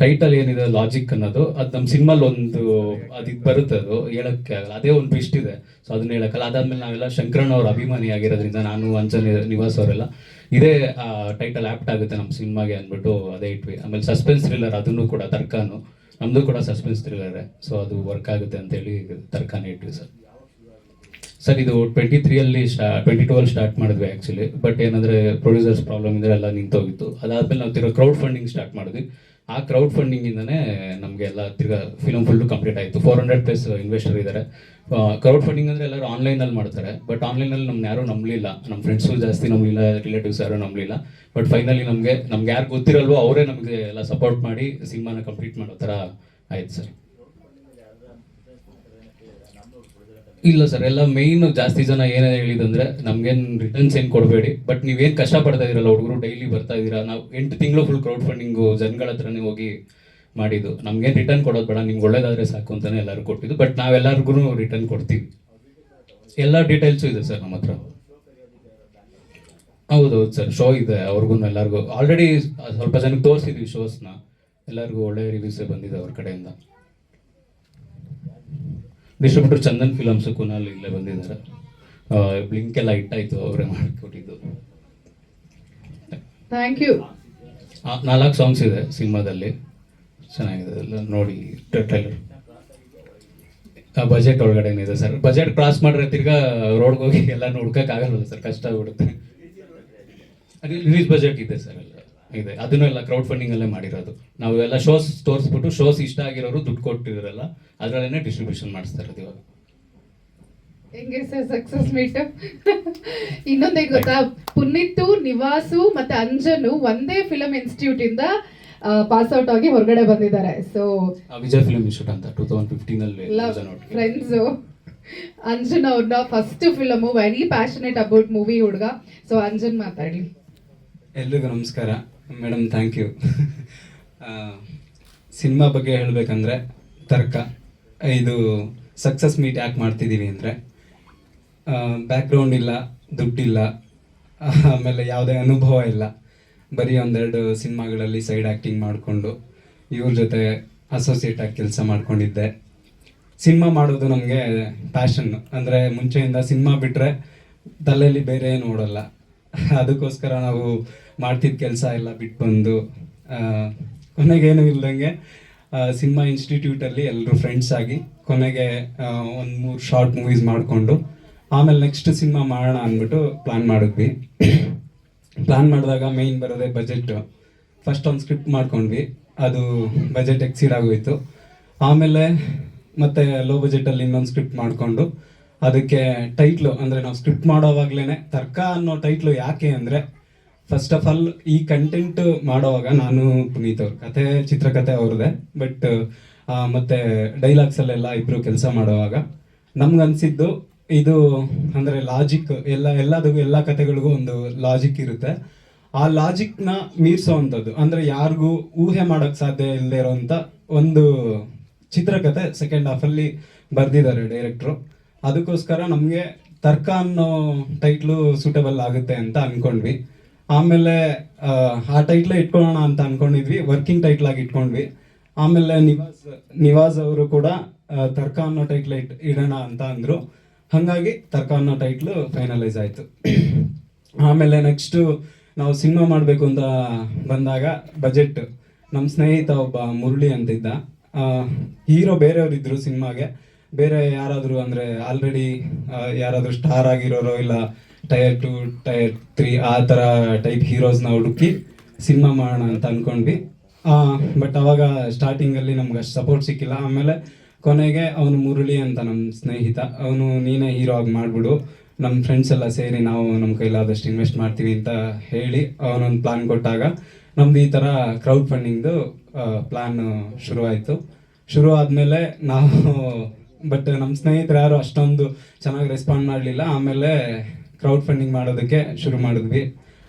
title ಏನಿದೆ ಲಾಜಿಕ್ ಅನ್ನೋದು, ಅದು ನಮ್ಮ ಸಿನಿಮಾಲ್ ಒಂದು ಅದಕ್ಕೆ ಬರುತ್ತೆ, ಅದು ಹೇಳಕ್ಕೆ ಆಗಲ್ಲ, ಅದೇ ಒಂದು ಟ್ವಿಸ್ಟ್ ಇದೆ. ಸೊ ಅದನ್ನ ಹೇಳಕ್ಕಲ್ಲ. ಅದಾದ್ಮೇಲೆ ನಾವೆಲ್ಲ ಶಂಕರಣ್ಣ ಅವ್ರ ಅಭಿಮಾನಿ ಆಗಿರೋದ್ರಿಂದ, ನಾನು ಅಂಜನ್ ನಿವಾಸ್ ಅವರೆಲ್ಲ ಇದೇ ಟೈಟಲ್ ಆ್ಯಪ್ಟ್ ಆಗುತ್ತೆ ನಮ್ಮ ಸಿನಿಮಾಗೆ ಅಂದ್ಬಿಟ್ಟು ಅದೇ ಇಟ್ವಿ. ಆಮೇಲೆ ಸಸ್ಪೆನ್ಸ್ ಥ್ರಿಲ್ಲರ್, ಅದನ್ನು ಕೂಡ ತರ್ಕಾನು, ನಮ್ಮದು ಕೂಡ ಸಸ್ಪೆನ್ಸ್ ಥ್ರಿಲ್ಲರೇ. ಸೊ ಅದು ವರ್ಕ್ ಆಗುತ್ತೆ ಅಂತೇಳಿ ತರ್ಕಾನೇ ಇಟ್ವಿ ಸರ್. ಸರ್ ಇದು 23 22 ಸ್ಟಾರ್ಟ್ ಮಾಡಿದ್ವಿ ಆ್ಯಕ್ಚುಲಿ. ಬಟ್ ಏನಂದರೆ ಪ್ರೊಡ್ಯೂಸರ್ಸ್ ಪ್ರಾಬ್ಲಮ್ ಇದ್ರೆ ಎಲ್ಲ ನಿಂತೋಗಿತ್ತು. ಅದಾದಮೇಲೆ ನಾವು ತಿರ್ಗಾ ಕ್ರೌಡ್ ಫಂಡಿಂಗ್ ಸ್ಟಾರ್ಟ್ ಮಾಡಿದ್ವಿ. ಆ ಕ್ರೌಡ್ ಫಂಡಿಂಗಿಂದನೇ ನಮಗೆ ಎಲ್ಲ ತಿರ್ಗಾ ಫಿಲಮ್ ಫುಲ್ಲು ಕಂಪ್ಲೀಟ್ ಆಯಿತು. 400+ ಇನ್ವೆಸ್ಟರ್ ಇದ್ದಾರೆ. ಕ್ರೌಡ್ ಫಂಡಿಂಗ್ ಅಂದರೆ ಎಲ್ಲರೂ ಆನ್ಲೈನಲ್ಲಿ ಮಾಡ್ತಾರೆ. ಬಟ್ ಆನ್ಲೈನಲ್ಲಿ ನಮ್ಗೆ ಯಾರೂ ನಂಬಲಿಲ್ಲ, ನಮ್ಮ ಫ್ರೆಂಡ್ಸು ಜಾಸ್ತಿ ನಂಬಲಿಲ್ಲ, ರಿಲೇಟಿವ್ಸ್ ಯಾರೂ ನಂಬಲಿಲ್ಲ. ಬಟ್ ಫೈನಲಿ ನಮಗೆ ಯಾರು ಗೊತ್ತಿರಲ್ವೋ ಅವರೇ ನಮಗೆ ಎಲ್ಲ ಸಪೋರ್ಟ್ ಮಾಡಿ ಸಿನಿಮಾನ ಕಂಪ್ಲೀಟ್ ಮಾಡೋ ಥರ ಆಯ್ತು ಸರ್. ಇಲ್ಲ ಸರ್, ಎಲ್ಲ ಮೇಯ್ನು ಜಾಸ್ತಿ ಜನ ಏನೇನು ಹೇಳಿದಂದ್ರೆ ನಮ್ಗೇನು ರಿಟರ್ನ್ಸ್ ಏನು ಕೊಡಬೇಡಿ, ಬಟ್ ನೀವೇನು ಕಷ್ಟಪಡ್ತಾ ಇದ್ದೀರಲ್ಲ ಹುಡುಗರು, ಡೈಲಿ ಬರ್ತಾ ಇದ್ದೀರಾ, ನಾವು 8 ತಿಂಗಳು ಫುಲ್ ಕ್ರೌಡ್ ಫಂಡಿಂಗು ಜನಗಳ ಹತ್ರನೇ ಹೋಗಿ ಮಾಡಿದ್ದು. ನಮ್ಗೇನು ರಿಟರ್ನ್ ಕೊಡೋದು ಬೇಡ, ನಿಮ್ಗೆ ಒಳ್ಳೇದಾದರೆ ಸಾಕು ಅಂತಲೇ ಎಲ್ಲರೂ ಕೊಟ್ಟಿದ್ದು. ಬಟ್ ನಾವೆಲ್ಲರಿಗೂ ರಿಟರ್ನ್ ಕೊಡ್ತೀವಿ. ಎಲ್ಲ ಡೀಟೇಲ್ಸು ಇದೆ ಸರ್ ನಮ್ಮ ಹತ್ರ. ಹೌದೌದು ಸರ್, ಶೋ ಇದೆ ಅವ್ರಿಗೂ ಎಲ್ಲರಿಗೂ. ಆಲ್ರೆಡಿ ಸ್ವಲ್ಪ ಜನಕ್ಕೆ ತೋರಿಸಿದ್ವಿ ಶೋಸ್ನ, ಎಲ್ಲರಿಗೂ ಒಳ್ಳೆ ರಿವ್ಯೂಸೇ ಬಂದಿದೆ ಅವ್ರ ಕಡೆಯಿಂದ. ಡಿಸ್ಟ್ರಿಬ್ಯೂಟರ್ ಚಂದನ್ ಫಿಲಮ್ಸು ಕುನಾಲ್ ಇಲ್ಲೇ ಬಂದಿದ್ದಾರೆ. ಬ್ಲಿಂಕ್ ಎಲ್ಲ ಇಟ್ಟಾಯಿತು, ಅವರೇ ಮಾಡಿಕೊಟ್ಟಿದ್ದು. Thank you. 4 ಸಾಂಗ್ಸ್ ಇದೆ ಸಿನಿಮಾದಲ್ಲಿ, ಚೆನ್ನಾಗಿದೆ, ಎಲ್ಲ ನೋಡಿ ಟ್ರೈಲರ್. ಬಜೆಟ್ ಒಳಗಡೆ ಇದೆ ಸರ್. ಬಜೆಟ್ ಕ್ರಾಸ್ ಮಾಡಿದ್ರೆ ತಿರ್ಗಾ ರೋಡ್ಗೆ ಹೋಗಿ ಎಲ್ಲ ಹುಡ್ಕೋಕ್ಕಾಗಲ್ಲ ಸರ್, ಕಷ್ಟ ಆಗ್ಬಿಡುತ್ತೆ. ರಿಲೀಸ್ ಬಜೆಟ್ ಇದೆ ಸರ್, ಎಲ್ಲ ಇದೆ. ಅದನ್ನೂ ಎಲ್ಲ ಕ್ರೌಡ್ ಫಂಡಿಂಗಲ್ಲೇ ಮಾಡಿರೋದು. ನಾವು ಎಲ್ಲ ಶೋಸ್ ತೋರಿಸ್ಬಿಟ್ಟು ಶೋಸ್ ಇಷ್ಟ ಆಗಿರೋರು ದುಡ್ಡು ಕೊಟ್ಟಿರೋರಲ್ಲ ಅದರಲ್ಲೇ ಡಿಸ್ಟ್ರಿಬ್ಯೂಷನ್ ಮಾಡಿಸ್ತಾ ಇರೋದು ಇವಾಗ. ಹೆಂಗೆ ಸರ್ ಸಕ್ಸಸ್ ಮೀಟ್? ಇನ್ನೊಂದೇ ಗೊತ್ತಾ, ಪುನೀತು, ನಿವಾಸು ಮತ್ತೆ ಅಂಜನು ಒಂದೇ ಫಿಲಂ ಇನ್ಸ್ಟಿಟ್ಯೂಟ್ ಇಂದ ಪಾಸ್ ಔಟ್ ಆಗಿ ಹೊರಗಡೆ ಬಂದಿದ್ದಾರೆ. ಸೊ ವಿಜಯ್ ಫಿಲ್ಮ್ ಇನ್ಸ್ಟಿಟ್ಯೂಟ್ ಅಂತ 2015 ಫ್ರೆಂಡ್ಸು. ಅಂಜನ್ ಅವ್ರನ್ನ first film, very passionate about movie ಹುಡುಗ. ಸೊ ಅಂಜನ್ ಮಾತಾಡ್ಲಿ. ಎಲ್ರಿಗೂ ನಮಸ್ಕಾರ ಮೇಡಮ್, ಥ್ಯಾಂಕ್ ಯು. ಸಿನಿಮಾ ಬಗ್ಗೆ ಹೇಳಬೇಕಂದ್ರೆ ತರ್ಕ, ಇದು ಸಕ್ಸಸ್ ಮೀಟ್ ಯಾಕೆ ಮಾಡ್ತಿದ್ದೀವಿ ಅಂದರೆ ಬ್ಯಾಕ್ಗ್ರೌಂಡ್ ಇಲ್ಲ, ದುಡ್ಡಿಲ್ಲ, ಆಮೇಲೆ ಯಾವುದೇ ಅನುಭವ ಇಲ್ಲ. ಬರೀ 1-2 ಸಿನಿಮಾಗಳಲ್ಲಿ ಸೈಡ್ ಆ್ಯಕ್ಟಿಂಗ್ ಮಾಡಿಕೊಂಡು ಇವ್ರ ಜೊತೆ ಅಸೋಸಿಯೇಟ್ ಆಗಿ ಕೆಲಸ ಮಾಡ್ಕೊಂಡಿದ್ದೆ. ಸಿನಿಮಾ ಮಾಡೋದು ನಮಗೆ ಪ್ಯಾಷನ್ನು. ಅಂದರೆ ಮುಂಚೆಯಿಂದ ಸಿನಿಮಾ ಬಿಟ್ಟರೆ ತಲೆಯಲ್ಲಿ ಬೇರೆ ಏನು ಓಡಲ್ಲ. ಅದಕ್ಕೋಸ್ಕರ ನಾವು ಮಾಡ್ತಿದ್ದ ಕೆಲಸ ಎಲ್ಲ ಬಿಟ್ಟು ಬಂದು ಕೊನೆಗೇನು ಇಲ್ದಂಗೆ ಸಿನಿಮಾ ಇನ್ಸ್ಟಿಟ್ಯೂಟಲ್ಲಿ ಎಲ್ಲರೂ ಫ್ರೆಂಡ್ಸ್ ಆಗಿ ಕೊನೆಗೆ 1-3 ಶಾರ್ಟ್ ಮೂವೀಸ್ ಮಾಡಿಕೊಂಡು ಆಮೇಲೆ ನೆಕ್ಸ್ಟ್ ಸಿನಿಮಾ ಮಾಡೋಣ ಅಂದ್ಬಿಟ್ಟು ಪ್ಲ್ಯಾನ್ ಮಾಡಿದ್ವಿ. ಪ್ಲ್ಯಾನ್ ಮಾಡಿದಾಗ ಮೇಯ್ನ್ ಬರೋದೇ ಬಜೆಟ್ಟು. ಫಸ್ಟ್ ಒಂದು ಸ್ಕ್ರಿಪ್ಟ್ ಮಾಡ್ಕೊಂಡ್ವಿ, ಅದು ಬಜೆಟ್ ಎಕ್ಸೀಡ್ ಆಗೋಯಿತು. ಆಮೇಲೆ ಮತ್ತೆ ಲೋ ಬಜೆಟಲ್ಲಿ ಇನ್ನೊಂದು ಸ್ಕ್ರಿಪ್ಟ್ ಮಾಡಿಕೊಂಡು ಅದಕ್ಕೆ ಟೈಟ್ಲು, ಅಂದರೆ ನಾವು ಸ್ಕ್ರಿಪ್ಟ್ ಮಾಡೋವಾಗಲೇ ತರ್ಕ ಅನ್ನೋ ಟೈಟ್ಲು ಯಾಕೆ ಅಂದರೆ, ಫಸ್ಟ್ ಆಫ್ ಆಲ್ ಈ ಕಂಟೆಂಟ್ ಮಾಡೋವಾಗ ನಾನು ಪುನೀತ್ ಅವ್ರ ಕತೆ, ಚಿತ್ರಕಥೆ ಅವ್ರದ್ದೇ, ಬಟ್ ಮತ್ತು ಡೈಲಾಗ್ಸಲ್ಲೆಲ್ಲ ಇಬ್ಬರು ಕೆಲಸ ಮಾಡೋವಾಗ ನಮ್ಗನ್ಸಿದ್ದು ಇದು ಅಂದರೆ ಲಾಜಿಕ್, ಎಲ್ಲ ಕತೆಗಳಿಗೂ ಒಂದು ಲಾಜಿಕ್ ಇರುತ್ತೆ. ಆ ಲಾಜಿಕ್ನ ಮೀರಿಸೋವಂಥದ್ದು, ಅಂದರೆ ಯಾರಿಗೂ ಊಹೆ ಮಾಡೋಕ್ಕೆ ಸಾಧ್ಯ ಇಲ್ಲದೆ ಇರೋವಂಥ ಒಂದು ಚಿತ್ರಕಥೆ ಸೆಕೆಂಡ್ ಹಾಫಲ್ಲಿ ಬರೆದಿದ್ದಾರೆ ಡೈರೆಕ್ಟ್ರು. ಅದಕ್ಕೋಸ್ಕರ ನಮಗೆ ತರ್ಕ ಅನ್ನೋ ಟೈಟ್ಲು ಸೂಟಬಲ್ ಆಗುತ್ತೆ ಅಂತ ಅಂದ್ಕೊಂಡ್ವಿ. ಆಮೇಲೆ ಆ ಟೈಟ್ಲೇ ಇಟ್ಕೊಳ್ಳೋಣ ಅಂತ ಅಂದ್ಕೊಂಡಿದ್ವಿ, ವರ್ಕಿಂಗ್ ಟೈಟ್ಲಾಗಿ ಇಟ್ಕೊಂಡ್ವಿ. ಆಮೇಲೆ ನಿವಾಸ್ ಅವರು ಕೂಡ ತರ್ಕ ಅನ್ನೋ ಟೈಟ್ಲ್ ಇಡೋಣ ಅಂತ ಅಂದರು. ಹಾಗಾಗಿ ತರ್ಕ ಅನ್ನೋ ಟೈಟ್ಲು ಫೈನಲೈಸ್ ಆಯಿತು. ಆಮೇಲೆ ನೆಕ್ಸ್ಟು ನಾವು ಸಿನಿಮಾ ಮಾಡಬೇಕು ಅಂತ ಬಂದಾಗ ಬಜೆಟ್, ನಮ್ಮ ಸ್ನೇಹಿತ ಒಬ್ಬ ಮುರಳಿ ಅಂತಿದ್ದ, ಹೀರೋ ಬೇರೆಯವರಿದ್ದರು ಸಿನಿಮಾಗೆ, ಬೇರೆ ಯಾರಾದರೂ ಅಂದರೆ ಆಲ್ರೆಡಿ ಯಾರಾದರೂ ಸ್ಟಾರ್ ಆಗಿರೋರೋ ಇಲ್ಲ ಟೈರ್ 2 ಟೈರ್ 3 ಆ ಥರ ಟೈಪ್ ಹೀರೋಸ್ನ ಹುಡುಕಿ ಸಿನಿಮಾ ಮಾಡೋಣ ಅಂತ ಅಂದ್ಕೊಂಡ್ವಿ. ಬಟ್ ಅವಾಗ ಸ್ಟಾರ್ಟಿಂಗಲ್ಲಿ ನಮ್ಗೆ ಅಷ್ಟು ಸಪೋರ್ಟ್ ಸಿಕ್ಕಿಲ್ಲ. ಆಮೇಲೆ ಕೊನೆಗೆ ಅವನು ಮುರಳಿ ಅಂತ ನಮ್ಮ ಸ್ನೇಹಿತ, ಅವನು ನೀನೇ ಹೀರೋ ಆಗಿ ಮಾಡಿಬಿಡು, ನಮ್ಮ ಫ್ರೆಂಡ್ಸ್ ಎಲ್ಲ ಸೇರಿ ನಾವು ನಮ್ಮ ಕೈಲಾದಷ್ಟು ಇನ್ವೆಸ್ಟ್ ಮಾಡ್ತೀವಿ ಅಂತ ಹೇಳಿ ಅವನೊಂದು ಪ್ಲ್ಯಾನ್ ಕೊಟ್ಟಾಗ ನಮ್ದು ಈ ಥರ ಕ್ರೌಡ್ ಫಂಡಿಂಗ್ದು ಪ್ಲ್ಯಾನ್ ಶುರು ಆದಮೇಲೆ ನಾವು, ಬಟ್ ನಮ್ಮ ಸ್ನೇಹಿತರು ಯಾರು ಅಷ್ಟೊಂದು ಚೆನ್ನಾಗಿ ರೆಸ್ಪಾಂಡ್ ಮಾಡಲಿಲ್ಲ. ಆಮೇಲೆ ಕ್ರೌಡ್ ಫಂಡಿಂಗ್ ಮಾಡೋದಕ್ಕೆ ಶುರು ಮಾಡಿದ್ವಿ.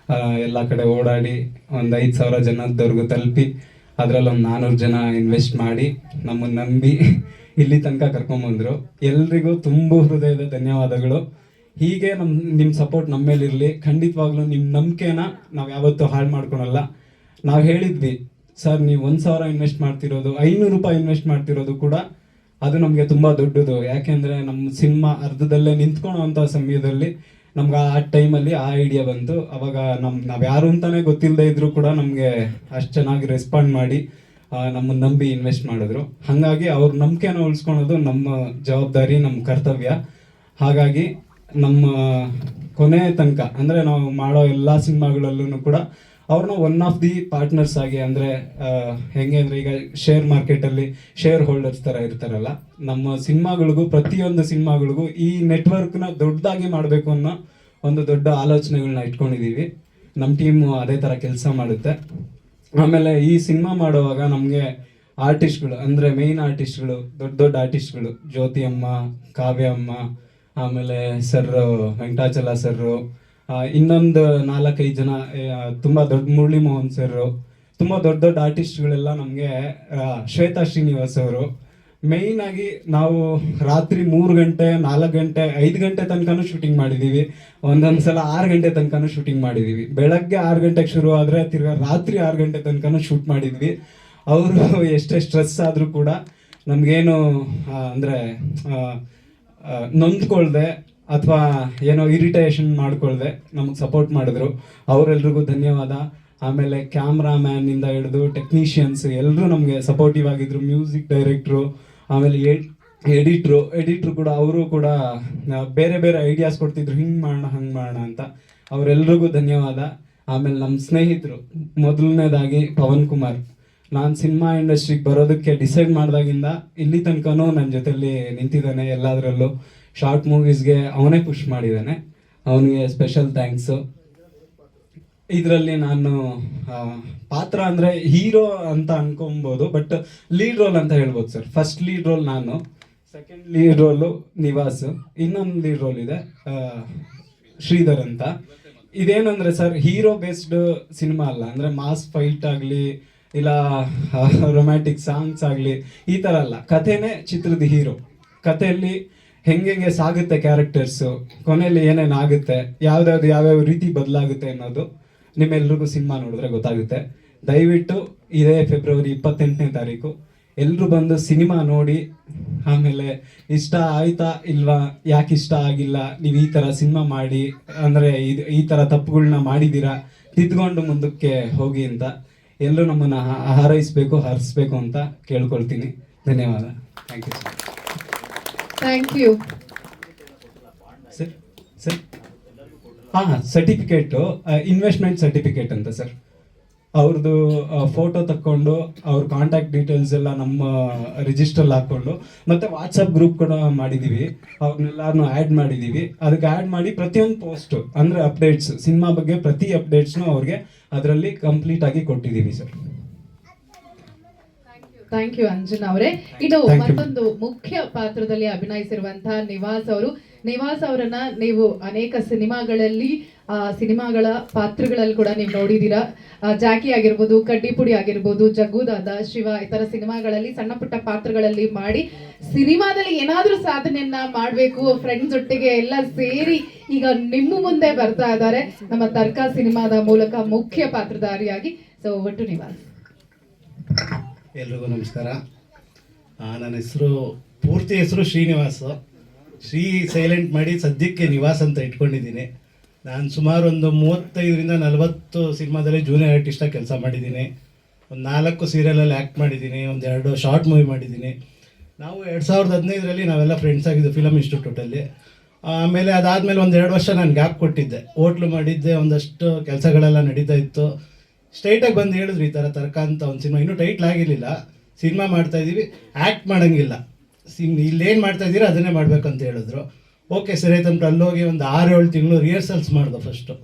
ಎಲ್ಲ ಕಡೆ ಓಡಾಡಿ ಒಂದು 5,000 ಜನದವರೆಗೂ ತಲುಪಿ ಅದರಲ್ಲಿ ಒಂದು 400 ಜನ ಇನ್ವೆಸ್ಟ್ ಮಾಡಿ ನಮ್ಮನ್ನು ನಂಬಿ ಇಲ್ಲಿ ತನಕ ಕರ್ಕೊಂಬಂದರು. ಎಲ್ರಿಗೂ ತುಂಬ ಹೃದಯದ ಧನ್ಯವಾದಗಳು. ಹೀಗೆ ನಿಮ್ಮ ಸಪೋರ್ಟ್ ನಮ್ಮ ಮೇಲೆ ಇರಲಿ. ಖಂಡಿತವಾಗ್ಲೂ ನಿಮ್ಮ ನಂಬಿಕೆನ ನಾವು ಯಾವತ್ತೂ ಹಾಳು ಮಾಡ್ಕೊಳಲ್ಲ. ನಾವು ಹೇಳಿದ್ವಿ ಸರ್, ನೀವು 1,000 ಇನ್ವೆಸ್ಟ್ ಮಾಡ್ತಿರೋದು, 500 ರೂಪಾಯಿ ಇನ್ವೆಸ್ಟ್ ಮಾಡ್ತಿರೋದು ಕೂಡ ಅದು ನಮಗೆ ತುಂಬ ದೊಡ್ಡದು. ಯಾಕೆಂದರೆ ನಮ್ಮ ಸಿನಿಮಾ ಅರ್ಧದಲ್ಲೇ ನಿಂತ್ಕೊಳ್ಳೋವಂಥ ಸಮಯದಲ್ಲಿ ನಮ್ಗೆ ಆ ಟೈಮಲ್ಲಿ ಆ ಐಡಿಯಾ ಬಂತು. ಅವಾಗ ನಾವು ಯಾರು ಅಂತಲೇ ಗೊತ್ತಿಲ್ಲದೆ ಇದ್ರೂ ಕೂಡ ನಮಗೆ ಅಷ್ಟು ಚೆನ್ನಾಗಿ ರೆಸ್ಪಾಂಡ್ ಮಾಡಿ ನಮ್ಮನ್ನು ನಂಬಿ ಇನ್ವೆಸ್ಟ್ ಮಾಡಿದ್ರು. ಹಾಗಾಗಿ ಅವ್ರ ನಂಬಿಕೆನ ಉಳಿಸ್ಕೊಳೋದು ನಮ್ಮ ಜವಾಬ್ದಾರಿ, ನಮ್ಮ ಕರ್ತವ್ಯ. ಹಾಗಾಗಿ ನಮ್ಮ ಕೊನೆ ತನಕ ಅಂದರೆ ನಾವು ಮಾಡೋ ಎಲ್ಲ ಸಿನಿಮಾಗಳಲ್ಲೂ ಕೂಡ ಅವ್ರನ್ನ ಒನ್ ಆಫ್ ದಿ ಪಾರ್ಟ್ನರ್ಸ್ ಆಗಿ ಅಂದರೆ ಹೆಂಗೆ ಅಂದರೆ ಈಗ ಶೇರ್ ಮಾರ್ಕೆಟಲ್ಲಿ ಶೇರ್ ಹೋಲ್ಡರ್ಸ್ ಥರ ಇರ್ತಾರಲ್ಲ, ನಮ್ಮ ಸಿನಿಮಾಗಳಿಗೂ ಪ್ರತಿಯೊಂದು ಸಿನಿಮಾಗಳಿಗೂ ಈ ನೆಟ್ವರ್ಕ್ನ ದೊಡ್ಡದಾಗಿ ಮಾಡಬೇಕು ಅನ್ನೋ ಒಂದು ದೊಡ್ಡ ಆಲೋಚನೆಗಳನ್ನ ಇಟ್ಕೊಂಡಿದ್ದೀವಿ. ನಮ್ಮ ಟೀಮು ಅದೇ ಥರ ಕೆಲಸ ಮಾಡುತ್ತೆ. ಆಮೇಲೆ ಈ ಸಿನಿಮಾ ಮಾಡುವಾಗ ನಮಗೆ ಆರ್ಟಿಸ್ಟ್ಗಳು ಅಂದರೆ ಮೇಯ್ನ್ ಆರ್ಟಿಸ್ಟ್ಗಳು, ದೊಡ್ಡ ದೊಡ್ಡ ಆರ್ಟಿಸ್ಟ್ಗಳು, ಜ್ಯೋತಿ ಅಮ್ಮ, ಕಾವ್ಯ ಅಮ್ಮ, ಆಮೇಲೆ ಸರ್ ವೆಂಕಟಾಚಲ ಸರ್ರು, ಇನ್ನೊಂದು 4-5 ಜನ ತುಂಬ ದೊಡ್ಡ ಮುರಳಿ ಮೋಹನ್ ಸರ್ರು, ತುಂಬ ದೊಡ್ಡ ದೊಡ್ಡ ಆರ್ಟಿಸ್ಟ್ಗಳೆಲ್ಲ ನಮಗೆ, ಶ್ವೇತಾ ಶ್ರೀನಿವಾಸ್ ಅವರು. ಮೇಯ್ನಾಗಿ ನಾವು ರಾತ್ರಿ 3 ಗಂಟೆ 4 ಗಂಟೆ 5 ಗಂಟೆ ತನಕನೂ ಶೂಟಿಂಗ್ ಮಾಡಿದ್ದೀವಿ. ಒಂದೊಂದು ಸಲ 6 ಗಂಟೆ ತನಕನೂ ಶೂಟಿಂಗ್ ಮಾಡಿದ್ದೀವಿ. ಬೆಳಗ್ಗೆ 6 ಗಂಟೆಗೆ ಶುರು ಆದರೆ ತಿರ್ಗಾ ರಾತ್ರಿ 6 ಗಂಟೆ ತನಕನೂ ಶೂಟ್ ಮಾಡಿದ್ವಿ. ಅವರು ಎಷ್ಟೇ ಸ್ಟ್ರೆಸ್ ಆದರೂ ಕೂಡ ನಮಗೇನು ಅಂದರೆ ನೊಂದ್ಕೊಳ್ದೆ ಅಥವಾ ಏನೋ ಇರಿಟೇಷನ್ ಮಾಡ್ಕೊಳ್ದೆ ನಮಗೆ ಸಪೋರ್ಟ್ ಮಾಡಿದ್ರು. ಅವರೆಲ್ರಿಗೂ ಧನ್ಯವಾದ. ಆಮೇಲೆ ಕ್ಯಾಮ್ರಾಮ್ಯಾನಿಂದ ಹಿಡಿದು ಟೆಕ್ನಿಷಿಯನ್ಸ್ ಎಲ್ಲರೂ ನಮಗೆ ಸಪೋರ್ಟಿವ್ ಆಗಿದ್ರು. ಮ್ಯೂಸಿಕ್ ಡೈರೆಕ್ಟ್ರು, ಆಮೇಲೆ ಎಡಿಟ್ರು ಕೂಡ, ಅವರು ಕೂಡ ಬೇರೆ ಬೇರೆ ಐಡಿಯಾಸ್ ಕೊಡ್ತಿದ್ರು, ಹಿಂಗೆ ಮಾಡೋಣ ಹಂಗೆ ಮಾಡೋಣ ಅಂತ. ಅವರೆಲ್ರಿಗೂ ಧನ್ಯವಾದ. ಆಮೇಲೆ ನಮ್ಮ ಸ್ನೇಹಿತರು, ಮೊದಲನೇದಾಗಿ ಪವನ್ ಕುಮಾರ್. ನಾನು ಸಿನಿಮಾ ಇಂಡಸ್ಟ್ರಿಗೆ ಬರೋದಕ್ಕೆ ಡಿಸೈಡ್ ಮಾಡಿದಾಗಿಂದ ಇಲ್ಲಿ ತನಕನೂ ನನ್ನ ಜೊತೆಲಿ ನಿಂತಿದ್ದಾನೆ. ಎಲ್ಲದರಲ್ಲೂ ಶಾರ್ಟ್ ಮೂವೀಸ್ಗೆ ಅವನೇ ಪುಷ್ ಮಾಡಿದ್ದಾನೆ. ಅವನಿಗೆ ಸ್ಪೆಷಲ್ ಥ್ಯಾಂಕ್ಸು. ಇದರಲ್ಲಿ ನಾನು ಪಾತ್ರ ಅಂದರೆ ಹೀರೋ ಅಂತ ಅನ್ಕೊಬೋದು, ಬಟ್ ಲೀಡ್ ರೋಲ್ ಅಂತ ಹೇಳ್ಬೋದು ಸರ್. ಫಸ್ಟ್ ಲೀಡ್ ರೋಲ್ ನಾನು, ಸೆಕೆಂಡ್ ಲೀಡ್ ರೋಲು ನಿವಾಸ್, ಇನ್ನೊಂದು ಲೀಡ್ ರೋಲ್ ಇದೆ ಶ್ರೀಧರ್ ಅಂತ. ಇದೇನಂದರೆ ಸರ್, ಹೀರೋ ಬೇಸ್ಡ್ ಸಿನಿಮಾ ಅಲ್ಲ. ಅಂದರೆ ಮಾಸ್ ಫೈಟ್ ಆಗಲಿ ಇಲ್ಲ ರೊಮ್ಯಾಂಟಿಕ್ ಸಾಂಗ್ಸ್ ಆಗಲಿ ಈ ಥರ ಅಲ್ಲ. ಕಥೆನೇ ಚಿತ್ರದ ಹೀರೋ. ಕಥೆಯಲ್ಲಿ ಹೆಂಗೆ ಸಾಗುತ್ತೆ ಕ್ಯಾರೆಕ್ಟರ್ಸು, ಕೊನೆಯಲ್ಲಿ ಏನೇನು ಆಗುತ್ತೆ, ಯಾವ್ಯಾವ ರೀತಿ ಬದಲಾಗುತ್ತೆ ಅನ್ನೋದು ನಿಮ್ಮೆಲ್ರಿಗೂ ಸಿನಿಮಾ ನೋಡಿದ್ರೆ ಗೊತ್ತಾಗುತ್ತೆ. ದಯವಿಟ್ಟು ಇದೇ ಫೆಬ್ರವರಿ 28ನೇ ತಾರೀಕು ಎಲ್ಲರೂ ಬಂದು ಸಿನಿಮಾ ನೋಡಿ, ಆಮೇಲೆ ಇಷ್ಟ ಆಯ್ತಾ ಇಲ್ವಾ, ಯಾಕೆ ಇಷ್ಟ ಆಗಿಲ್ಲ, ನೀವು ಈ ಥರ ಸಿನಿಮಾ ಮಾಡಿ, ಅಂದರೆ ಈ ಥರ ತಪ್ಪುಗಳನ್ನ ಮಾಡಿದ್ದೀರಾ, ತಿದ್ಕೊಂಡು ಮುಂದಕ್ಕೆ ಹೋಗಿ ಅಂತ ಎಲ್ಲರೂ ನಮ್ಮನ್ನು ಹಾರೈಸಬೇಕು, ಹರಿಸ್ಬೇಕು ಅಂತ ಕೇಳ್ಕೊಳ್ತೀನಿ. ಧನ್ಯವಾದ. Thank you thank you sir. Sir ಹಾಂ, ಸರ್ಟಿಫಿಕೇಟು ಇನ್ವೆಸ್ಟ್ಮೆಂಟ್ ಸರ್ಟಿಫಿಕೇಟ್ ಅಂತ ಸರ್. ಅವ್ರದ್ದು ಫೋಟೋ ತಕ್ಕೊಂಡು ಅವ್ರ ಕಾಂಟ್ಯಾಕ್ಟ್ ಡೀಟೇಲ್ಸ್ ಎಲ್ಲ ನಮ್ಮ ರಿಜಿಸ್ಟ್ರಲ್ಲಿ ಹಾಕ್ಕೊಂಡು, ಮತ್ತು ವಾಟ್ಸಪ್ ಗ್ರೂಪ್ ಕೂಡ ಮಾಡಿದ್ದೀವಿ. ಅವ್ರನ್ನೆಲ್ಲರನ್ನೂ ಆ್ಯಡ್ ಮಾಡಿದ್ದೀವಿ. ಅದಕ್ಕೆ ಆ್ಯಡ್ ಮಾಡಿ ಪ್ರತಿಯೊಂದು ಪೋಸ್ಟು ಅಂದರೆ ಅಪ್ಡೇಟ್ಸ್, ಸಿನಿಮಾ ಬಗ್ಗೆ ಪ್ರತಿ ಅಪ್ಡೇಟ್ಸ್ನು ಅವ್ರಿಗೆ ಅದರಲ್ಲಿ ಕಂಪ್ಲೀಟ್ ಆಗಿ ಕೊಟ್ಟಿದ್ದೀವಿ ಸರ್. ಥ್ಯಾಂಕ್ ಯು ಅಂಜನಾ ಅವರೇ. ಇದು ಮತ್ತೊಂದು ಮುಖ್ಯ ಪಾತ್ರದಲ್ಲಿ ಅಭಿನಯಿಸಿರುವಂತಹ ನಿವಾಸ್ ಅವರನ್ನ ನೀವು ಅನೇಕ ಸಿನಿಮಾಗಳ ಪಾತ್ರಗಳಲ್ಲಿ ಕೂಡ ನೀವು ನೋಡಿದ್ದೀರಾ. ಜಾಕಿ ಆಗಿರ್ಬೋದು, ಕಡ್ಡಿಪುಡಿ ಆಗಿರ್ಬೋದು, ಜಗ್ಗುದಾದ, ಶಿವ ಈ ತರ ಸಿನಿಮಾಗಳಲ್ಲಿ ಸಣ್ಣ ಪುಟ್ಟ ಪಾತ್ರಗಳಲ್ಲಿ ಮಾಡಿ ಸಿನಿಮಾದಲ್ಲಿ ಏನಾದ್ರೂ ಸಾಧನೆಯನ್ನ ಮಾಡಬೇಕು, ಫ್ರೆಂಡ್ಸ್ ಒಟ್ಟಿಗೆ ಎಲ್ಲ ಸೇರಿ ಈಗ ನಿಮ್ಮ ಮುಂದೆ ಬರ್ತಾ ಇದ್ದಾರೆ ನಮ್ಮ ತರ್ಕ ಸಿನಿಮಾದ ಮೂಲಕ ಮುಖ್ಯ ಪಾತ್ರಧಾರಿಯಾಗಿ. ಸೊ ಒಟ್ಟು ನಿವಾಸ್. ಎಲ್ರಿಗೂ ನಮಸ್ಕಾರ. ನನ್ನ ಹೆಸರು, ಪೂರ್ತಿ ಹೆಸರು ಶ್ರೀನಿವಾಸು. ಶ್ರೀ ಸೈಲೆಂಟ್ ಮಾಡಿ ಸದ್ಯಕ್ಕೆ ನಿವಾಸ್ ಅಂತ ಇಟ್ಕೊಂಡಿದ್ದೀನಿ. ನಾನು ಸುಮಾರು ಒಂದು 35ರಿಂದ 40 ಸಿನಿಮಾದಲ್ಲಿ ಜೂನಿಯರ್ ಆರ್ಟಿಸ್ಟಾಗಿ ಕೆಲಸ ಮಾಡಿದ್ದೀನಿ. ಒಂದು 4 ಸೀರಿಯಲಲ್ಲಿ ಆ್ಯಕ್ಟ್ ಮಾಡಿದ್ದೀನಿ, ಒಂದು 2 ಶಾರ್ಟ್ ಮೂವಿ ಮಾಡಿದ್ದೀನಿ. ನಾವು 2015ರಲ್ಲಿ ನಾವೆಲ್ಲ ಫ್ರೆಂಡ್ಸ್ ಆಗಿದ್ದು ಫಿಲಮ್ ಇನ್ಸ್ಟಿಟ್ಯೂಟಲ್ಲಿ. ಆಮೇಲೆ ಅದಾದಮೇಲೆ ಒಂದು 2 ವರ್ಷ ನಾನು ಗ್ಯಾಪ್ ಕೊಟ್ಟಿದ್ದೆ, ಹೋಟ್ಲು ಮಾಡಿದ್ದೆ, ಒಂದಷ್ಟು ಕೆಲಸಗಳೆಲ್ಲ ನಡೀತಾ ಇತ್ತು. ಸ್ಟ್ರೈಟಾಗಿ ಬಂದು ಹೇಳಿದ್ರು, ಈ ಥರ ತರ್ಕ ಅಂತ ಒಂದು ಸಿನಿಮಾ, ಇನ್ನೂ ಟೈಟ್ಲ್ ಆಗಿರಲಿಲ್ಲ, ಸಿನಿಮಾ ಮಾಡ್ತಾಯಿದ್ದೀವಿ, ಆ್ಯಕ್ಟ್ ಮಾಡೋಂಗಿಲ್ಲ, ಇಲ್ಲೇನು ಮಾಡ್ತಾಯಿದ್ದೀರಾ ಅದನ್ನೇ ಮಾಡಬೇಕಂತ ಹೇಳಿದ್ರು. ಓಕೆ ಸರಿ ಆಯ್ತಂತ ಅಲ್ಲೋಗಿ ಒಂದು 6-7 ತಿಂಗಳು ರಿಹರ್ಸಲ್ಸ್ ಮಾಡಿದೆ. ಫಸ್ಟು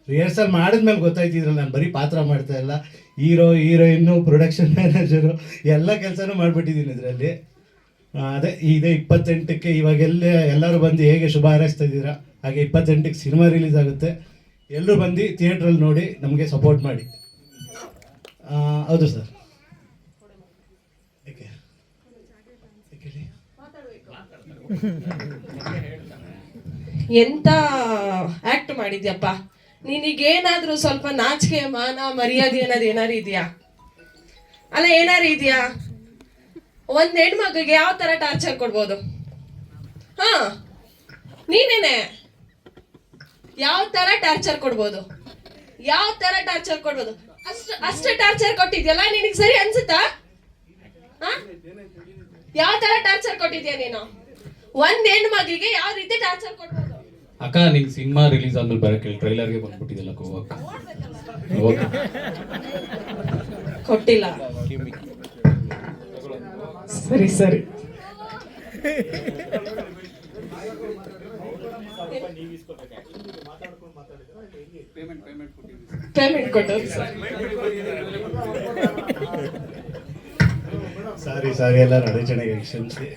ರಿಹರ್ಸಲ್ ಮಾಡಿದ್ಮೇಲೆ ಗೊತ್ತಾಯ್ತಿದ್ರಲ್ಲ, ನಾನು ಬರೀ ಪಾತ್ರ ಮಾಡ್ತಾಯಿಲ್ಲ, ಹೀರೋಯಿನ್ನು, ಪ್ರೊಡಕ್ಷನ್ ಮ್ಯಾನೇಜರು ಎಲ್ಲ ಕೆಲಸನೂ ಮಾಡಿಬಿಟ್ಟಿದ್ದೀನಿ ಇದರಲ್ಲಿ. ಅದೇ ಇದೇ 28ಕ್ಕೆ ಎಲ್ಲರೂ ಬಂದು ಹೇಗೆ ಶುಭ ಹಾರೈಸ್ತಾ ಇದ್ದೀರಾ, ಹಾಗೆ 28ಕ್ಕೆ ಸಿನಿಮಾ ರಿಲೀಸ್ ಆಗುತ್ತೆ. ಎಲ್ಲರೂ ಬಂದು ಥಿಯೇಟ್ರಲ್ಲಿ ನೋಡಿ ನಮಗೆ ಸಪೋರ್ಟ್ ಮಾಡಿ. ಹೌದು ಸರ್. ಎಂತ ಆಕ್ಟ್ ಮಾಡಿದ್ಯಪ್ಪ, ನಿನಗೇನಾದ್ರೂ ಸ್ವಲ್ಪ ನಾಚಿಕೆ ಮಾನ ಮರ್ಯಾದೆ ಏನಾರು ಇದೆಯಾ? ಅಲ್ಲ, ಏನಾರು ಇದೆಯಾ? ಒಂದ್ ಹೆಣ್ಮಗಿಗೆ ಯಾವ ತರ ಟಾರ್ಚರ್ ಕೊಡ್ಬೋದು? ಹಾ, ನೀನೇನೆ ಯಾವ ತರ ಟಾರ್ಚರ್ ಕೊಡ್ಬೋದು? ಅಷ್ಟು ಟಾರ್ಚರ್ ಕೊಟ್ಟಿದ್ಯಲ್ಲ, ನಿನಗೆ ಸರಿ ಅನ್ಸುತ್ತಾ? ಯಾವ ತರ ಟಾರ್ಚರ್ ಕೊಟ್ಟಿದ್ಯಾ ನೀನು? ಒಂದ್ ಹೆಣ್ಮಗಿಗೆ ಯಾವ ರೀತಿ ಟಾರ್ಚರ್ ಕೊಡ್ಬೋದು? ಅಕ್ಕ ನಿಂಗೆ ಸಿನಿಮಾ ರಿಲೀಸ್ ಆದ್ಮೇಲೆ ಬರೋಕ್ಕೆ ಟ್ರೈಲರ್ಗೆ ಬಂದ್ಬಿಟ್ಟಿದ್ದಲ್ಲ ಗೋವಾಕ್ಕೆ. ಓಕೆ ಕೊಟ್ಟಿಲ್ಲ. ಸರಿ ಸರಿ. ಪೇಮೆಂಟ್ ಕೊಟ್ಟರು ಸರ್. ಸಾರಿ ಎಲ್ಲ ಅಡಚಣೆಗೆ ಕ್ಷಮಿಸಿ.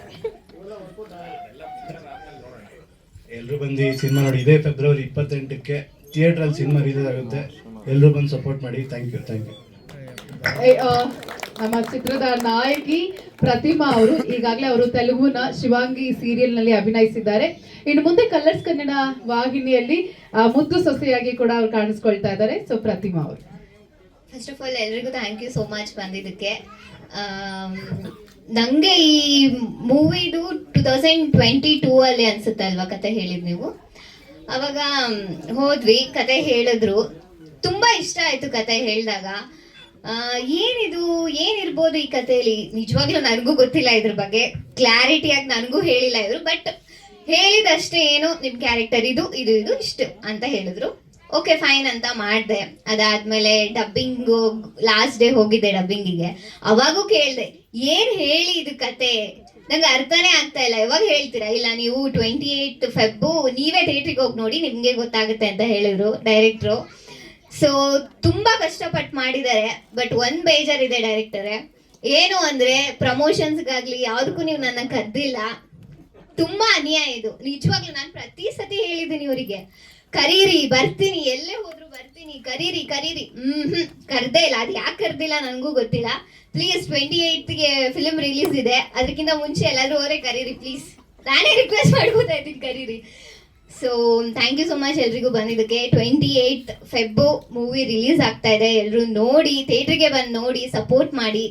ಎಲ್ಲರೂ ಬಂದು ಸಿನಿಮಾ ನೋಡಿ. ಇದೇ ಫೆಬ್ರವರಿ 28ಕ್ಕೆ ಥಿಯೇಟ್ರಲ್ಲಿ ಸಿನಿಮಾ ರಿಲೀಸ್ ಆಗುತ್ತೆ. ಎಲ್ಲರೂ ಬಂದು ಸಪೋರ್ಟ್ ಮಾಡಿ. Thank you. ನಮ್ಮ ಚಿತ್ರದ ನಾಯಕಿ ಪ್ರತಿಮಾ ಅವರು ಈಗಾಗಲೇ ಅವರು ತೆಲುಗುನ ಶಿವಾಂಗಿ ಸೀರಿಯಲ್ ನಲ್ಲಿ ಅಭಿನಯಿಸಿದ್ದಾರೆ. ಇನ್ನು ಮುಂದೆ ಕಲರ್ಸ್ ಕನ್ನಡ ವಾಹಿನಿಯಲ್ಲಿ ಮುದ್ದು ಸೊಸೆಯಾಗಿ ಕೂಡ ಅವ್ರು ಕಾಣಿಸ್ಕೊಳ್ತಾ ಇದ್ದಾರೆ. ಸೊ ಪ್ರತಿಮಾ ಅವರು, ಫಸ್ಟ್ ಆಫ್ ಆಲ್ ಎಲ್ರಿಗೂ ಥ್ಯಾಂಕ್ ಯು ಸೋ ಮಚ್ ಬಂದಿದ್ದಕ್ಕೆ. ನನಗೆ ಈ ಮೂವಿದು 2022 ಅಲ್ಲಿ ಅನ್ಸುತ್ತೆ ಅಲ್ವಾ ಕತೆ ಹೇಳಿದ್ ನೀವು. ಅವಾಗ ಹೋದ್ವಿ, ಕತೆ ಹೇಳಿದ್ರು, ತುಂಬಾ ಇಷ್ಟ ಆಯ್ತು ಕತೆ ಹೇಳಿದಾಗ. ಏನಿರ್ಬೋದು ಈ ಕಥೆಯಲ್ಲಿ, ನಿಜವಾಗ್ಲೂ ನನಗೂ ಗೊತ್ತಿಲ್ಲ ಇದ್ರ ಬಗ್ಗೆ, ಕ್ಲಾರಿಟಿಯಾಗಿ ನನಗೂ ಹೇಳಿಲ್ಲ ಇವರು. ಬಟ್ ಹೇಳಿದಷ್ಟೇ, ಏನು ನಿಮ್ಮ ಕ್ಯಾರೆಕ್ಟರ್ ಇದು ಇಷ್ಟು ಅಂತ ಹೇಳಿದ್ರು. ಓಕೆ ಫೈನ್ ಅಂತ ಮಾಡಿದೆ. ಅದಾದ್ಮೇಲೆ ಡಬ್ಬಿಂಗು ಲಾಸ್ಟ್ ಡೇ ಹೋಗಿದ್ದೆ ಡಬ್ಬಿಂಗಿಗೆ. ಅವಾಗೂ ಕೇಳಿದೆ ಏನು ಹೇಳಿ ಇದು ಕತೆ, ನಂಗೆ ಅರ್ಥನೇ ಆಗ್ತಾ ಇಲ್ಲ, ಯಾವಾಗ ಹೇಳ್ತೀರಾ? ಇಲ್ಲ ನೀವು 28 ಫೆಬ್ಬು ನೀವೇ ಥಿಯೇಟ್ರಿಗೆ ಹೋಗಿ ನೋಡಿ ನಿಮಗೆ ಗೊತ್ತಾಗುತ್ತೆ ಅಂತ ಹೇಳಿದ್ರು ಡೈರೆಕ್ಟ್ರು. ಸೊ ತುಂಬ ಕಷ್ಟಪಟ್ಟು ಮಾಡಿದ್ದಾರೆ. ಬಟ್ ಒಂದು ಬೇಜಾರಿದೆ ಡೈರೆಕ್ಟರೇ, ಏನು ಅಂದರೆ ಪ್ರಮೋಷನ್ಸ್ಗಾಗಲಿ ಯಾವುದಕ್ಕೂ ನೀವು ನನ್ನ ಕರೆದಿಲ್ಲ. ತುಂಬ ಅನ್ಯಾಯ ಇದು ನಿಜವಾಗ್ಲೂ. ನಾನು ಪ್ರತಿ ಸತಿ ಹೇಳಿದ್ದೀನಿ ಇವರಿಗೆ, ಕರೀರಿ ಬರ್ತೀನಿ, ಎಲ್ಲೇ ಹೋದ್ರು ಬರ್ತೀನಿ, ಕರೀರಿ ಕರ್ದೇ ಇಲ್ಲ. ಅದು ಯಾಕೆ ಕರ್ದಿಲ್ಲ ನನಗೂ ಗೊತ್ತಿಲ್ಲ. ಪ್ಲೀಸ್ 28ಗೆ ಫಿಲ್ಮ್ ರಿಲೀಸ್ ಇದೆ, ಅದಕ್ಕಿಂತ ಮುಂಚೆ ಎಲ್ಲಾದ್ರೂ ಅವರೇ ಕರೀರಿ ಪ್ಲೀಸ್. ನಾನೇ ರಿಕ್ವೆಸ್ಟ್ ಮಾಡ್ಕೋತಾ ಇದ್ದೀನಿ, ಕರೀರಿ. So thank you so much ಎಲ್ರಿಗೂ ಬಂದಿದ್ದಕ್ಕೆ. 28 ಫೆಬ್ಬು ಮೂವಿ ರಿಲೀಸ್ ಆಗ್ತಾ ಇದೆ. ಎಲ್ಲರೂ ನೋಡಿ, ಥಿಯೇಟ್ರಿಗೆ ಬಂದು ನೋಡಿ, ಸಪೋರ್ಟ್ ಮಾಡಿ.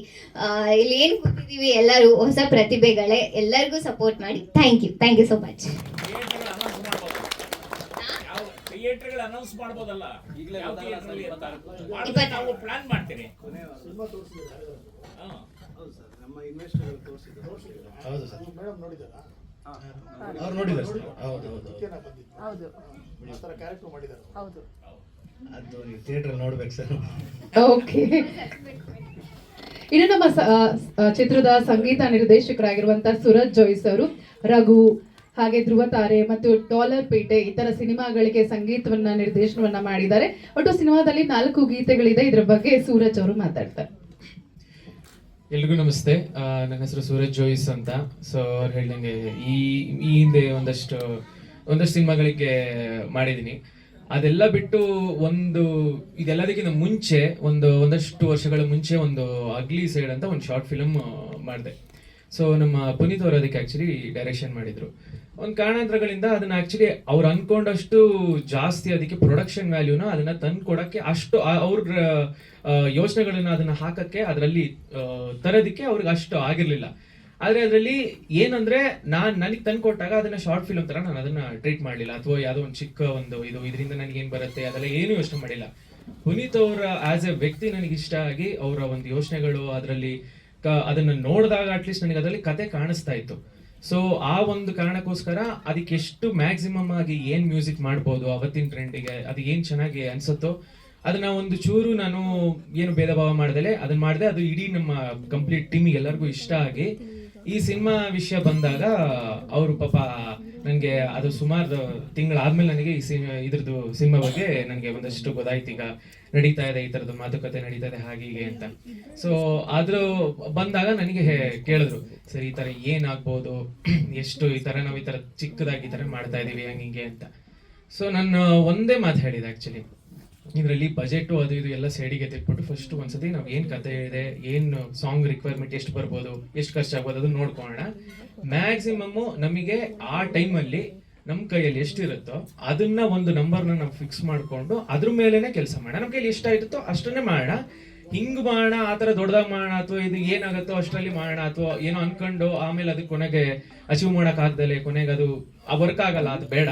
ಇಲ್ಲಿ ಏನು ಕೂತಿದ್ದೀವಿ ಎಲ್ಲರೂ ಹೊಸ ಪ್ರತಿಭೆಗಳೇ, ಎಲ್ಲರಿಗೂ ಸಪೋರ್ಟ್ ಮಾಡಿ. Thank you so much. Announce ಮಾಡಬಹುದಲ್ಲ, ನಾವು ಪ್ಲಾನ್ ಮಾಡ್ತೀನಿ. ಹೌದು ಸರ್, ಅವ್ರು ನೋಡಿದ್ದಾರೆ ಸರ್. ಹೌದು ಅದು ನೀವು ಥಿಯೇಟ್ರಲ್ಲಿ ನೋಡ್ಬೇಕು ಸರ್. ಓಕೆ. ಇನ್ನು ನಮ್ಮ ಚಿತ್ರದ ಸಂಗೀತ ನಿರ್ದೇಶಕರಾಗಿರುವಂತಹ ಸೂರಜ್ ಜೋಯಿಸ್ ಅವರು ರಘು, ಹಾಗೆ ಧ್ರುವ ತಾರೆ ಮತ್ತು ಡಾಲರ್ ಪೇಟೆ ಇತರ ಸಿನಿಮಾಗಳಿಗೆ ಸಂಗೀತವನ್ನ ನಿರ್ದೇಶನವನ್ನ ಮಾಡಿದ್ದಾರೆ. ಒಟ್ಟು ಸಿನಿಮಾದಲ್ಲಿ 4 ಗೀತೆಗಳಿದೆ. ಇದ್ರ ಬಗ್ಗೆ ಸೂರಜ್ ಅವರು ಮಾತಾಡ್ತಾರೆ. ಎಲ್ರಿಗೂ ನಮಸ್ತೆ. ನನ್ನ ಹೆಸರು ಸೂರಜ್ ಜೋಯಿಸ್ ಅಂತ. ಸೊ ಅವ್ರು ಹೇಳ್ದಂಗೆ ಈ ಹಿಂದೆ ಒಂದಷ್ಟು ಸಿನಿಮಾಗಳಿಗೆ ಮಾಡಿದ್ದೀನಿ. ಅದೆಲ್ಲ ಬಿಟ್ಟು ಇದೆಲ್ಲದಕ್ಕಿಂತ ಮುಂಚೆ ಒಂದಷ್ಟು ವರ್ಷಗಳ ಮುಂಚೆ ಒಂದು ಅಗ್ಲಿ ಸೈಡ್ ಅಂತ ಒಂದು ಶಾರ್ಟ್ ಫಿಲಮ್ ಮಾಡಿದೆ. ಸೊ ನಮ್ಮ ಪುನೀತ್ ಅವರು ಅದಕ್ಕೆ ಆ್ಯಕ್ಚುಲಿ ಡೈರೆಕ್ಷನ್ ಮಾಡಿದರು. ಒಂದು ಕಾರಣಾಂತರಗಳಿಂದ ಅದನ್ನ ಆ್ಯಕ್ಚುಲಿ ಅವ್ರು ಅನ್ಕೊಂಡಷ್ಟು ಜಾಸ್ತಿ ಅದಕ್ಕೆ ಪ್ರೊಡಕ್ಷನ್ ವ್ಯಾಲ್ಯೂನ ಅದನ್ನ ತಂದು ಕೊಡೋಕ್ಕೆ, ಅಷ್ಟು ಅವ್ರ ಯೋಚನೆಗಳನ್ನ ಅದನ್ನ ಹಾಕಕ್ಕೆ, ಅದರಲ್ಲಿ ತರೋದಕ್ಕೆ ಅವ್ರಿಗೆ ಅಷ್ಟು ಆಗಿರಲಿಲ್ಲ. ಆದರೆ ಅದರಲ್ಲಿ ಏನಂದ್ರೆ ನನಗೆ ತಂದು ಕೊಟ್ಟಾಗ ಅದನ್ನ ಶಾರ್ಟ್ ಫಿಲ್ಮ್ ಥರ ನಾನು ಅದನ್ನ ಟ್ರೀಟ್ ಮಾಡಲಿಲ್ಲ, ಅಥವಾ ಯಾವುದೋ ಒಂದು ಚಿಕ್ಕ ಇದರಿಂದ ನನಗೇನು ಬರುತ್ತೆ ಅದೆಲ್ಲ ಏನೂ ಯೋಚನೆ ಮಾಡಿಲ್ಲ. ಪುನೀತ್ ಅವರ ಆಸ್ ಎ ವ್ಯಕ್ತಿ ನನಗೆ ಇಷ್ಟ ಆಗಿ, ಅವರ ಒಂದು ಯೋಚನೆಗಳು ಅದರಲ್ಲಿ ಅದನ್ನ ನೋಡಿದಾಗ ಅಟ್ಲೀಸ್ಟ್ ನನಗೆ ಅದರಲ್ಲಿ ಕತೆ ಕಾಣಿಸ್ತಾ ಇತ್ತು. ಸೊ ಆ ಒಂದು ಕಾರಣಕ್ಕೋಸ್ಕರ ಅದಕ್ಕೆ ಎಷ್ಟು ಮ್ಯಾಕ್ಸಿಮಮ್ ಆಗಿ ಏನು ಮ್ಯೂಸಿಕ್ ಮಾಡ್ಬೋದು ಅವತ್ತಿನ ಟ್ರೆಂಡಿಗೆ, ಅದು ಏನು ಚೆನ್ನಾಗಿ ಅನ್ಸುತ್ತೋ ಅದನ್ನ ಒಂದು ಚೂರು ನಾನು ಏನು ಭೇದ ಭಾವ ಮಾಡ್ದಲೆ ಅದನ್ನ ಮಾಡಿದೆ. ಅದು ಇಡೀ ನಮ್ಮ ಕಂಪ್ಲೀಟ್ ಟೀಮಿಗೆ ಎಲ್ಲರಿಗೂ ಇಷ್ಟ ಆಗಿ, ಈ ಸಿನಿಮಾ ವಿಷಯ ಬಂದಾಗ ಅವರು ಪಾಪ ನನಗೆ ಅದು ಸುಮಾರು ತಿಂಗಳಾದ್ಮೇಲೆ ನನಗೆ ಇದ್ರದ್ದು ಸಿನಿಮಾ ಬಗ್ಗೆ ನನಗೆ ಒಂದಷ್ಟು ಗೊತ್ತಾಯ್ತು. ಈಗ ನಡೀತಾ ಇದೆ, ಈ ಥರದ್ದು ಮಾತುಕತೆ ನಡೀತಾ ಇದೆ ಹಾಗೀಗೆ ಅಂತ. ಸೊ ಆದ್ರೂ ಬಂದಾಗ ನನಗೆ ಕೇಳಿದ್ರು, ಸರಿ ಈ ಥರ ಏನಾಗ್ಬೋದು, ಎಷ್ಟು ಈ ಥರ ನಾವು ಈ ಥರ ಚಿಕ್ಕದಾಗಿ ಈ ಥರ ಮಾಡ್ತಾ ಇದ್ದೀವಿ ಹಂಗೆ ಅಂತ. ಸೊ ನಾನು ಒಂದೇ ಮಾತು ಹೇಳಿದೆ ಆ್ಯಕ್ಚುಲಿ, ಇದರಲ್ಲಿ ಬಜೆಟು ಅದು ಇದು ಎಲ್ಲ ಸೈಡಿಗೆ ತೆಗೆದ್ಬಿಟ್ಟು ಫಸ್ಟ್ ಒಂದ್ಸತಿ ನಾವು ಏನು ಕತೆ ಇದೆ, ಏನು ಸಾಂಗ್ ರಿಕ್ವೈರ್ಮೆಂಟ್ ಎಷ್ಟು ಬರ್ಬೋದು, ಎಷ್ಟು ಖರ್ಚಾಗ್ಬೋದು ಅದು ನೋಡ್ಕೊಳ್ಳೋಣ. ಮ್ಯಾಕ್ಸಿಮಮ್ಮು ನಮಗೆ ಆ ಟೈಮಲ್ಲಿ ನಮ್ಮ ಕೈಯಲ್ಲಿ ಎಷ್ಟಿರುತ್ತೋ ಅದನ್ನ ಒಂದು ನಂಬರ್ನ ನಾವು ಫಿಕ್ಸ್ ಮಾಡಿಕೊಂಡು ಅದ್ರ ಮೇಲೆನೆ ಕೆಲಸ ಮಾಡೋಣ. ನಮ್ಮ ಕೈಯಲ್ಲಿ ಎಷ್ಟಾಯ್ತೋ ಅಷ್ಟನ್ನೇ ಮಾಡೋಣ. ಹಿಂಗ್ ಮಾಡೋಣ, ಆ ಥರ ದೊಡ್ಡದಾಗಿ ಮಾಡೋಣ, ಅಥವಾ ಇದು ಏನಾಗುತ್ತೋ ಅಷ್ಟರಲ್ಲಿ ಮಾಡೋಣ, ಅಥವಾ ಏನೋ ಅನ್ಕೊಂಡು ಆಮೇಲೆ ಅದಕ್ಕೆ ಕೊನೆಗೆ ಅಚೀವ್ ಮಾಡಕ್ ಆಗ್ದಲೆ ಕೊನೆಗೆ ಅದು ವರ್ಕ್ ಆಗಲ್ಲ, ಅದು ಬೇಡ.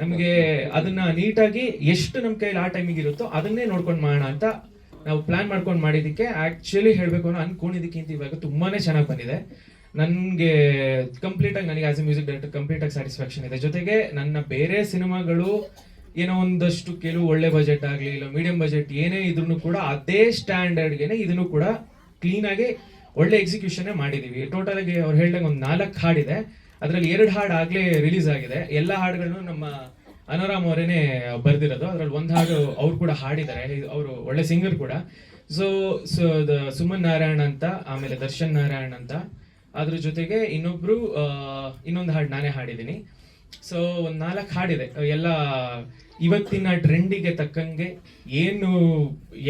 ನಮಗೆ ಅದನ್ನ ನೀಟಾಗಿ ಎಷ್ಟು ನಮ್ಮ ಕೈಯಲ್ಲಿ ಆ ಟೈಮಿಗೆ ಇರುತ್ತೋ ಅದನ್ನೇ ನೋಡ್ಕೊಂಡು ಮಾಡೋಣ ಅಂತ ನಾವು ಪ್ಲಾನ್ ಮಾಡ್ಕೊಂಡು ಮಾಡಿದ್ದಕ್ಕೆ ಆಕ್ಚುಲಿ ಹೇಳ್ಬೇಕು ಅನ್ನೋ ಅನ್ಕೊಂಡಿದ್ದಕ್ಕಿಂತ ಇವಾಗ ತುಂಬಾನೇ ಚೆನ್ನಾಗಿ ಬಂದಿದೆ. ನನಗೆ ಕಂಪ್ಲೀಟಾಗಿ ನನಗೆ ಆಸ್ ಎ ಮ್ಯೂಸಿಕ್ ಡೈರೆಕ್ಟರ್ ಕಂಪ್ಲೀಟಾಗಿ ಸ್ಯಾಟಿಸ್ಫ್ಯಾಕ್ಷನ್ ಇದೆ. ಜೊತೆಗೆ ನನ್ನ ಬೇರೆ ಸಿನಿಮಾಗಳು ಏನೋ ಒಂದಷ್ಟು ಕೆಲವು ಒಳ್ಳೆ ಬಜೆಟ್ ಆಗಲಿ ಇಲ್ಲ ಮೀಡಿಯಂ ಬಜೆಟ್ ಏನೇ ಇದ್ರೂ ಕೂಡ ಅದೇ ಸ್ಟ್ಯಾಂಡರ್ಡ್ಗೆನೆ ಇದನ್ನು ಕೂಡ ಕ್ಲೀನಾಗಿ ಒಳ್ಳೆ ಎಕ್ಸಿಕ್ಯೂಷನ್ನೇ ಮಾಡಿದ್ದೀವಿ. ಟೋಟಲ್ ಆಗಿ ಅವ್ರು ಹೇಳ್ದಂಗೆ ಒಂದು 4 ಹಾಡಿದೆ, ಅದರಲ್ಲಿ 2 ಹಾಡು ಆಗಲೇ ರಿಲೀಸ್ ಆಗಿದೆ. ಎಲ್ಲ ಹಾಡುಗಳನ್ನು ನಮ್ಮ ಅನುರಾಮ್ ಅವರೇನೆ ಬರೆದಿರೋದು. ಅದರಲ್ಲಿ ಒಂದು ಹಾಡು ಅವ್ರು ಕೂಡ ಹಾಡಿದ್ದಾರೆ, ಅವರು ಒಳ್ಳೆ ಸಿಂಗರ್ ಕೂಡ. ಸೊ ಸುಮನ್ ನಾರಾಯಣ್ ಅಂತ, ಆಮೇಲೆ ದರ್ಶನ್ ನಾರಾಯಣ್ ಅಂತ, ಅದ್ರ ಜೊತೆಗೆ ಇನ್ನೊಂದು ಹಾಡು ನಾನೇ ಹಾಡಿದ್ದೀನಿ. ಸೊ ಒಂದು 4 ಹಾಡಿದೆ. ಎಲ್ಲ ಇವತ್ತಿನ ಟ್ರೆಂಡಿಗೆ ತಕ್ಕಂಗೆ ಏನು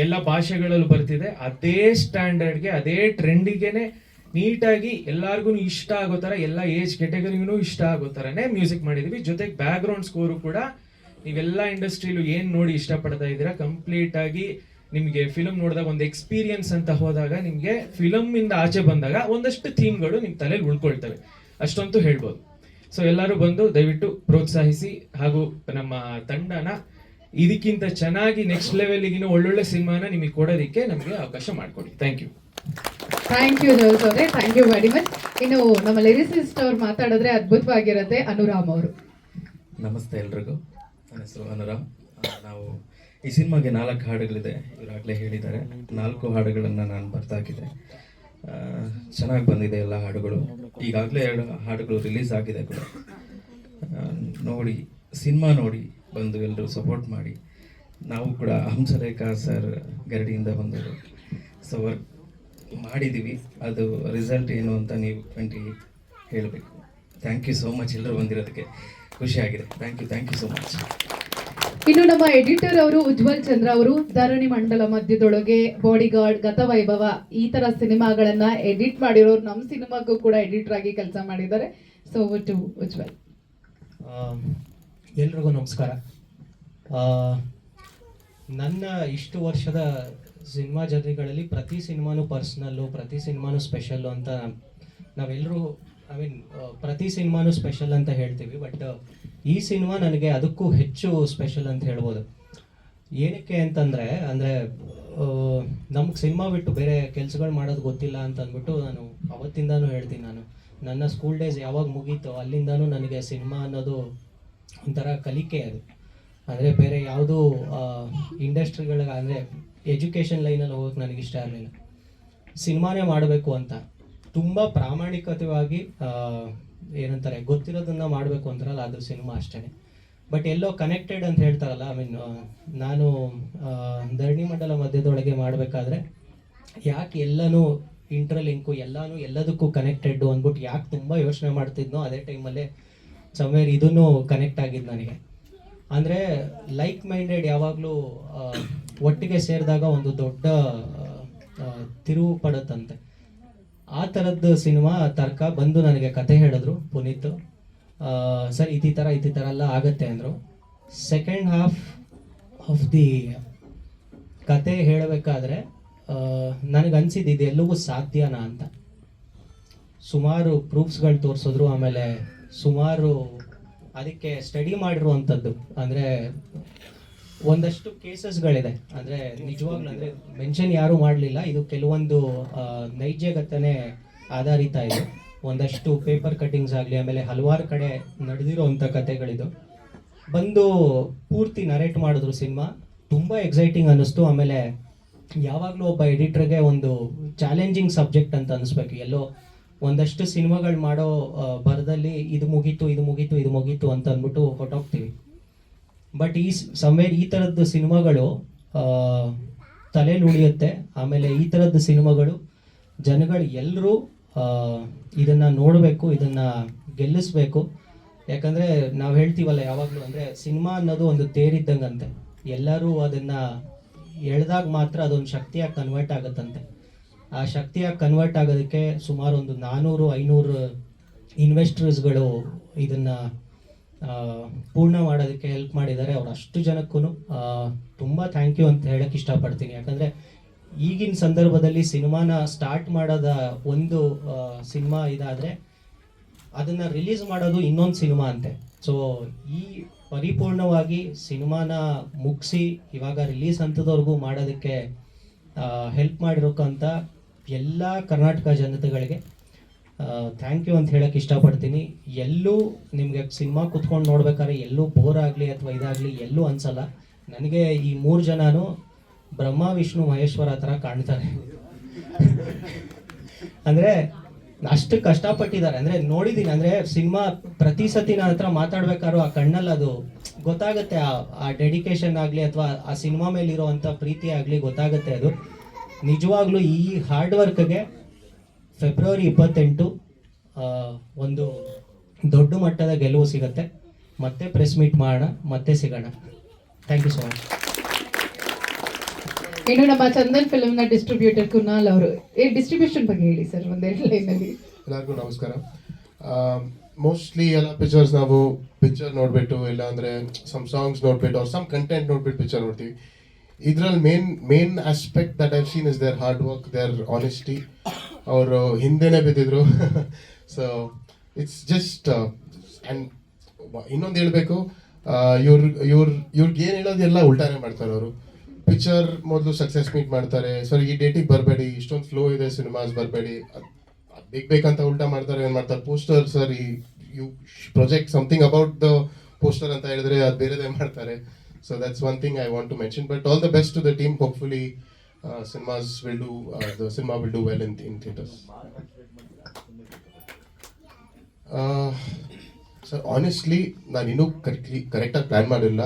ಎಲ್ಲ ಭಾಷೆಗಳಲ್ಲೂ ಬರ್ತಿದೆ ಅದೇ ಸ್ಟ್ಯಾಂಡರ್ಡ್ಗೆ ಅದೇ ಟ್ರೆಂಡಿಗೆನೆ ನೀಟಾಗಿ ಎಲ್ಲಾರ್ಗು ಇಷ್ಟ ಆಗೋ ಥರ ಎಲ್ಲ ಏಜ್ ಕೆಟಗರಿಗೂ ಇಷ್ಟ ಆಗೋ ಥರನೇ ಮ್ಯೂಸಿಕ್ ಮಾಡಿದೀವಿ. ಜೊತೆಗೆ ಬ್ಯಾಕ್ಗ್ರೌಂಡ್ ಸ್ಕೋರು ಕೂಡ ನೀವೆಲ್ಲ ಇಂಡಸ್ಟ್ರಿಲೂ ಏನು ನೋಡಿ ಇಷ್ಟಪಡ್ತಾ ಇದ್ದೀರಾ, ಕಂಪ್ಲೀಟ್ ಆಗಿ ನಿಮಗೆ ಫಿಲಮ್ ನೋಡಿದಾಗ ಒಂದು ಎಕ್ಸ್ಪೀರಿಯನ್ಸ್ ಅಂತ ಹೋದಾಗ ನಿಮಗೆ ಫಿಲಮ್ ಇಂದ ಆಚೆ ಬಂದಾಗ ಒಂದಷ್ಟು ಥೀಮ್ಗಳು ನಿಮ್ಮ ತಲೆಯಲ್ಲಿ ಉಳ್ಕೊಳ್ತವೆ, ಅಷ್ಟಂತೂ ಹೇಳ್ಬೋದು. ಸೊ ಎಲ್ಲರೂ ಬಂದು ದಯವಿಟ್ಟು ಪ್ರೋತ್ಸಾಹಿಸಿ, ಹಾಗೂ ನಮ್ಮ ತಂಡನ ಇದಕ್ಕಿಂತ ಚೆನ್ನಾಗಿ ನೆಕ್ಸ್ಟ್ ಲೆವೆಲ್ಗಿನ ಒಳ್ಳೊಳ್ಳೆ ಸಿನಿಮಾನ ನಿಮಗೆ ಕೊಡೋದಕ್ಕೆ ನಮಗೆ ಅವಕಾಶ ಮಾಡಿಕೊಡಿ. Thank you. Thank you Jose ಅವರೇ, ಥ್ಯಾಂಕ್ ಯು ವೆರಿ ಮಚ್. ಇನ್ನು ನಮ್ಮ ಲಿರಿಸಿಸ್ಟ್ ಅವ್ರು ಮಾತಾಡಿದ್ರೆ ಅದ್ಭುತವಾಗಿರುತ್ತೆ. ಅನುರಾಮ್ ಅವರು. ನಮಸ್ತೆ ಎಲ್ರಿಗೂ, ನನ್ನ ಹೆಸರು ಅನುರಾಮ್. ನಾವು ಈ ಸಿನಿಮಾಗೆ 4 ಹಾಡುಗಳಿದೆ, ಇವರಾಗಲೇ ಹೇಳಿದ್ದಾರೆ. 4 ಹಾಡುಗಳನ್ನು ನಾನು ಬರ್ದಾಕಿದೆ. ಚೆನ್ನಾಗಿ ಬಂದಿದೆ ಎಲ್ಲ ಹಾಡುಗಳು. ಈಗಾಗಲೇ 2 ಹಾಡುಗಳು ರಿಲೀಸ್ ಆಗಿದೆ ಕೂಡ. ನೋಡಿ, ಸಿನಿಮಾ ನೋಡಿ ಬಂದು ಎಲ್ಲರೂ ಸಪೋರ್ಟ್ ಮಾಡಿ. ನಾವು ಕೂಡ ಹಂಸಲೇಖ ಸರ್ ಗರಡಿಯಿಂದ ಬಂದವರು. ಸೊ ವರ್ಕ್ ಮಾಡಿದ್ದೀವಿ, ಅದು ರಿಸಲ್ಟ್ ಏನು ಅಂತ ನೀವು ಹೇಳಬೇಕು. ಥ್ಯಾಂಕ್ ಯು ಸೋ ಮಚ್, ಎಲ್ಲರೂ ಬಂದಿರೋದಕ್ಕೆ ಖುಷಿಯಾಗಿದೆ. Thank you so much. ಇನ್ನು ನಮ್ಮ ಎಡಿಟರ್ ಅವರು ಉಜ್ವಲ್ ಚಂದ್ರ ಅವರು ಧರಣಿ ಮಂಡಲ ಮಧ್ಯದೊಳಗೆ, ಬಾಡಿಗಾರ್ಡ್, ಗತವೈಭವ ಈ ತರ ಸಿನಿಮಾಗಳನ್ನ ಎಡಿಟ್ ಮಾಡಿರೋರು ನಮ್ಮ ಸಿನಿಮಾಗೂ ಕೂಡ ಎಡಿಟರ್ ಆಗಿ ಕೆಲಸ ಮಾಡಿದ್ದಾರೆ. So to Ujwal. ಎಲ್ರಿಗೂ ನಮಸ್ಕಾರ. ನನ್ನ ಇಷ್ಟು ವರ್ಷದ ಸಿನಿಮಾ ಜರ್ನಿಗಳಲ್ಲಿ ಪ್ರತಿ ಸಿನಿಮಾನು ಪರ್ಸ್ನಲ್ಲು, ಪ್ರತಿ ಸಿನಿಮಾನು ಸ್ಪೆಷಲ್ಲು ಅಂತ ನಾವೆಲ್ಲರೂ ಪ್ರತಿ ಸಿನಿಮಾನು ಸ್ಪೆಷಲ್ ಅಂತ ಹೇಳ್ತೀವಿ. ಬಟ್ ಈ ಸಿನಿಮಾ ನನಗೆ ಅದಕ್ಕೂ ಹೆಚ್ಚು ಸ್ಪೆಷಲ್ ಅಂತ ಹೇಳ್ಬೋದು. ಏನಕ್ಕೆ ಅಂತಂದರೆ ನಮ್ಗೆ ಸಿನಿಮಾ ಬಿಟ್ಟು ಬೇರೆ ಕೆಲಸಗಳು ಮಾಡೋದು ಗೊತ್ತಿಲ್ಲ ಅಂತ ಅಂದ್ಬಿಟ್ಟು ನಾನು ಅವತ್ತಿಂದನೂ ಹೇಳ್ತೀನಿ. ನನ್ನ ಸ್ಕೂಲ್ ಡೇಸ್ ಯಾವಾಗ ಮುಗೀತೋ ಅಲ್ಲಿಂದನೂ ನನಗೆ ಸಿನಿಮಾ ಅನ್ನೋದು ಒಂಥರ ಕಲಿಕೆ. ಅದು ಅಂದರೆ ಬೇರೆ ಯಾವುದೂ ಇಂಡಸ್ಟ್ರಿಗಳಿಗೆ ಅಂದರೆ ಎಜುಕೇಷನ್ ಲೈನಲ್ಲಿ ಹೋಗೋಕ್ಕೆ ನನಗಿಷ್ಟ ಇರಲಿಲ್ಲ. ಸಿನಿಮಾನೇ ಮಾಡಬೇಕು ಅಂತ ತುಂಬ ಪ್ರಾಮಾಣಿಕತೆಯಾಗಿ ಏನಂತಾರೆ ಗೊತ್ತಿರೋದನ್ನ ಮಾಡಬೇಕು ಅಂತಾರಲ್ಲ, ಅದು ಸಿನಿಮಾ ಅಷ್ಟೇ. ಬಟ್ ಎಲ್ಲೋ ಕನೆಕ್ಟೆಡ್ ಅಂತ ಹೇಳ್ತಾರಲ್ಲ, ನಾನು ಧರಣಿ ಮಂಡಲ ಮಧ್ಯದೊಳಗೆ ಮಾಡಬೇಕಾದ್ರೆ ಯಾಕೆ ಎಲ್ಲನೂ ಇಂಟರ್ಲಿಂಕು ಎಲ್ಲದಕ್ಕೂ ಕನೆಕ್ಟೆಡ್ಡು ಅಂದ್ಬಿಟ್ಟು ಯಾಕೆ ತುಂಬ ಯೋಚನೆ ಮಾಡ್ತಿದ್ನೋ, ಅದೇ ಟೈಮಲ್ಲೇ ಸಮ್ವೇರ್ ಇದನ್ನು ಕನೆಕ್ಟ್ ಆಗಿದ್ದು ನನಗೆ. ಅಂದರೆ ಲೈಕ್ ಮೈಂಡೆಡ್ ಯಾವಾಗಲೂ ಒಟ್ಟಿಗೆ ಸೇರಿದಾಗ ಒಂದು ದೊಡ್ಡ ತಿರುವು ಪಡುತ್ತಂತೆ. ಆ ಥರದ್ದು ಸಿನಿಮಾ ತರ್ಕ ಬಂದು ನನಗೆ ಕತೆ ಹೇಳಿದ್ರು ಪುನೀತ್. ಸರ್ ಈ ಥರ ಎಲ್ಲ ಆಗತ್ತೆ ಅಂದರು. ಸೆಕೆಂಡ್ ಹಾಫ್ ಆಫ್ ದಿ ಕತೆ ಹೇಳಬೇಕಾದ್ರೆ ನನಗನ್ಸಿದ್ದು ಇದು ಎಲ್ಲವೂ ಸಾಧ್ಯನಾ ಅಂತ. ಸುಮಾರು ಪ್ರೂಫ್ಸ್ಗಳು ತೋರಿಸಿದ್ರು, ಆಮೇಲೆ ಸುಮಾರು ಅದಕ್ಕೆ ಸ್ಟಡಿ ಮಾಡಿರುವಂಥದ್ದು. ಅಂದರೆ ಒಂದಷ್ಟು ಕೇಸಸ್ಗಳಿದೆ, ಅಂದರೆ ನಿಜವಾಗ್ಲೂ ಅಂದರೆ ಮೆನ್ಷನ್ ಯಾರೂ ಮಾಡಲಿಲ್ಲ. ಇದು ಕೆಲವೊಂದು ನೈಜ ಘಟನೆ ಆಧಾರಿತ. ಇದು ಒಂದಷ್ಟು ಪೇಪರ್ ಕಟ್ಟಿಂಗ್ಸ್ ಆಗಲಿ, ಆಮೇಲೆ ಹಲವಾರು ಕಡೆ ನಡೆದಿರೋವಂಥ ಕತೆಗಳಿದು. ಬಂದು ಪೂರ್ತಿ ನರೇಟ್ ಮಾಡಿದ್ರು ಸಿನಿಮಾ. ತುಂಬ ಎಕ್ಸೈಟಿಂಗ್ ಅನ್ನಿಸ್ತು. ಆಮೇಲೆ ಯಾವಾಗಲೂ ಒಬ್ಬ ಎಡಿಟ್ರಿಗೆ ಒಂದು ಚಾಲೆಂಜಿಂಗ್ ಸಬ್ಜೆಕ್ಟ್ ಅಂತ ಅನಿಸ್ಬೇಕು. ಎಲ್ಲೋ ಒಂದಷ್ಟು ಸಿನಿಮಾಗಳು ಮಾಡೋ ಬರದಲ್ಲಿ ಇದು ಮುಗೀತು ಅಂತ ಅಂದ್ಬಿಟ್ಟು ಹೊಟ್ಟೋಗ್ತೀವಿ. ಬಟ್ ಸಮ್ವೇರ್ ಈ ಥರದ್ದು ಸಿನಿಮಾಗಳು ತಲೆಯಲ್ಲಿ ಉಳಿಯುತ್ತೆ. ಆಮೇಲೆ ಈ ಥರದ್ದು ಸಿನಿಮಾಗಳು ಜನಗಳು ಎಲ್ಲರೂ ಇದನ್ನು ನೋಡಬೇಕು, ಇದನ್ನು ಗೆಲ್ಲಿಸ್ಬೇಕು. ಯಾಕಂದರೆ ನಾವು ಹೇಳ್ತೀವಲ್ಲ ಯಾವಾಗಲೂ, ಅಂದರೆ ಸಿನಿಮಾ ಅನ್ನೋದು ಒಂದು ತೇರಿದ್ದಂಗಂತೆ. ಎಲ್ಲರೂ ಅದನ್ನು ಎಳೆದಾಗ ಮಾತ್ರ ಅದೊಂದು ಶಕ್ತಿಯಾಗಿ ಕನ್ವರ್ಟ್ ಆಗುತ್ತಂತೆ. ಆ ಶಕ್ತಿಯಾಗಿ ಕನ್ವರ್ಟ್ ಆಗೋದಕ್ಕೆ ಸುಮಾರು ಒಂದು 400-500 ಇನ್ವೆಸ್ಟರ್ಸ್ಗಳು ಇದನ್ನು ಪೂರ್ಣ ಮಾಡೋದಕ್ಕೆ ಹೆಲ್ಪ್ ಮಾಡಿದ್ದಾರೆ. ಅವ್ರು ಅಷ್ಟು ಜನಕ್ಕೂ ತುಂಬ ಥ್ಯಾಂಕ್ ಯು ಅಂತ ಹೇಳಕ್ಕೆ ಇಷ್ಟಪಡ್ತೀನಿ. ಯಾಕಂದರೆ ಈಗಿನ ಸಂದರ್ಭದಲ್ಲಿ ಸಿನಿಮಾನ ಸ್ಟಾರ್ಟ್ ಮಾಡೋದ ಒಂದು ಸಿನಿಮಾ ಇದಾದರೆ ಅದನ್ನು ರಿಲೀಸ್ ಮಾಡೋದು ಇನ್ನೊಂದು ಸಿನಿಮಾ ಅಂತೆ. ಸೊ ಈ ಪರಿಪೂರ್ಣವಾಗಿ ಸಿನಿಮಾನ ಮುಗಿಸಿ ಇವಾಗ ರಿಲೀಸ್ ಹಂತದವರೆಗೂ ಮಾಡೋದಕ್ಕೆ ಹೆಲ್ಪ್ ಮಾಡಿರೋಕ್ಕಂಥ ಎಲ್ಲ ಕರ್ನಾಟಕ ಜನತೆಗಳಿಗೆ ಥ್ಯಾಂಕ್ ಯು ಅಂತ ಹೇಳಕ್ಕೆ ಇಷ್ಟಪಡ್ತೀನಿ. ಎಲ್ಲೂ ನಿಮಗೆ ಸಿನಿಮಾ ಕುತ್ಕೊಂಡು ನೋಡ್ಬೇಕಾದ್ರೆ ಎಲ್ಲೂ ಬೋರ್ ಆಗಲಿ ಅಥವಾ ಇದಾಗಲಿ ಎಲ್ಲೂ ಅನ್ಸಲ್ಲ. ನನಗೆ ಈ 3 ಜನನೂ ಬ್ರಹ್ಮ ವಿಷ್ಣು ಮಹೇಶ್ವರ ಥರ ಕಾಣ್ತಾರೆ. ಅಂದರೆ ಅಷ್ಟು ಕಷ್ಟಪಟ್ಟಿದ್ದಾರೆ. ಅಂದರೆ ನೋಡಿದ್ದೀನಿ, ಅಂದರೆ ಸಿನಿಮಾ ಪ್ರತಿ ಸತಿ ನನ್ನ ಹತ್ರ ಮಾತಾಡ್ಬೇಕಾದ್ರೂ ಆ ಕಣ್ಣಲ್ಲಿ ಅದು ಗೊತ್ತಾಗುತ್ತೆ. ಆ ಡೆಡಿಕೇಶನ್ ಆಗಲಿ ಅಥವಾ ಆ ಸಿನಿಮಾ ಮೇಲಿರುವಂಥ ಪ್ರೀತಿ ಆಗಲಿ ಗೊತ್ತಾಗುತ್ತೆ. ಅದು ನಿಜವಾಗ್ಲೂ ಈ ಹಾರ್ಡ್ ವರ್ಕ್ಗೆ ಫೆಬ್ರವರಿ 28 ಒಂದು ದೊಡ್ಡ ಮಟ್ಟದ ಗೆಲುವು ಸಿಗುತ್ತೆ. ಮತ್ತೆ ಪ್ರೆಸ್ ಮೀಟ್ ಮಾಡೋಣ, ಮತ್ತೆ ಸಿಗೋಣ. Thank you so much. ಇನ್ನು ನಮ್ಮ ಚಂದನ್ ಫಿಲ್ಮ್ನ ಡಿಸ್ಟ್ರಿಬ್ಯೂಟರ್ ಕುನಾಲ್ ಅವರು ಈ ಡಿಸ್ಟ್ರಿಬ್ಯೂಷನ್ ಬಗ್ಗೆ ಹೇಳಿ ಸರ್ ಒಂದೆರಡು ಲೈನಲ್ಲಿ. ಎಲ್ಲರಿಗೂ ನಮಸ್ಕಾರ. ಮೋಸ್ಟ್ಲಿ ಎಲ್ಲ ಪಿಕ್ಚರ್ಸ್ ನಾವು ಪಿಕ್ಚರ್ ನೋಡ್ಬಿಟ್ಟು ಇಲ್ಲ ಅಂದರೆ ಸಮ್ ಸಾಂಗ್ಸ್ ನೋಡ್ಬಿಟ್ಟು ಅವ್ರ ಸಮ್ ಕಂಟೆಂಟ್ ನೋಡ್ಬಿಟ್ಟು ಪಿಕ್ಚರ್ ನೋಡ್ತೀವಿ. ಇದರಲ್ಲಿ main aspect that I've seen is their hard work, their honesty. ಅವರು ಹಿಂದೆನೇ ಬಿದ್ದಿದ್ರು. ಸೊ ಇಟ್ಸ್ ಜಸ್ಟ್ ಆ್ಯಂಡ್ ಇನ್ನೊಂದು ಹೇಳಬೇಕು, ಇವ್ರಿಗೆ ಏನು ಹೇಳೋದೆಲ್ಲ ಉಲ್ಟಾನೇ ಮಾಡ್ತಾರೆ ಅವರು. ಪಿಕ್ಚರ್ ಮೊದಲು ಸಕ್ಸಸ್ ಮೀಟ್ ಮಾಡ್ತಾರೆ, ಸರ್ ಈ ಡೇಟಿಗೆ ಬರಬೇಡಿ, ಇಷ್ಟೊಂದು ಫ್ಲೋ ಇದೆ ಸಿನಿಮಾಸ್ ಬರಬೇಡಿ, ಬೇಕಂತ ಉಲ್ಟಾ ಮಾಡ್ತಾರೆ. ಏನು ಮಾಡ್ತಾರೆ, poster sir you project something about the poster ಅಂತ ಹೇಳಿದ್ರೆ ಅದು ಬೇರೆದೇ ಮಾಡ್ತಾರೆ. So that's one thing I want to mention. But all the best to the team. Hopefully cinemas will do the cinema will do well in theaters. Sir, honestly ನಾನು ಇನ್ನೂ ಕರೆಕ್ಟಾಗಿ plan ಮಾಡಿಲ್ಲ.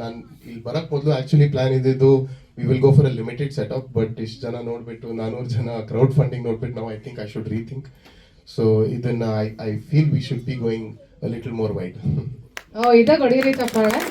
ನಾನು ಇಲ್ಲಿ ಬರೋಕ್ಕೆ ಮೊದಲು ಆ್ಯಕ್ಚುಲಿ ಪ್ಲ್ಯಾನ್ ಇದ್ದಿದ್ದು we will go for a limited setup. But ಇಷ್ಟು ಜನ ನೋಡಿಬಿಟ್ಟು 400 ಜನ ಕ್ರೌಡ್ ಫಂಡಿಂಗ್ ನೋಡ್ಬಿಟ್ಟು ನಾವು I think I should rethink. So ಇದನ್ನು I feel we should be going a little more wide. ಇದಾಗ ಹೊಡಿರಿ ಚಪ್ಪಾಳೆ.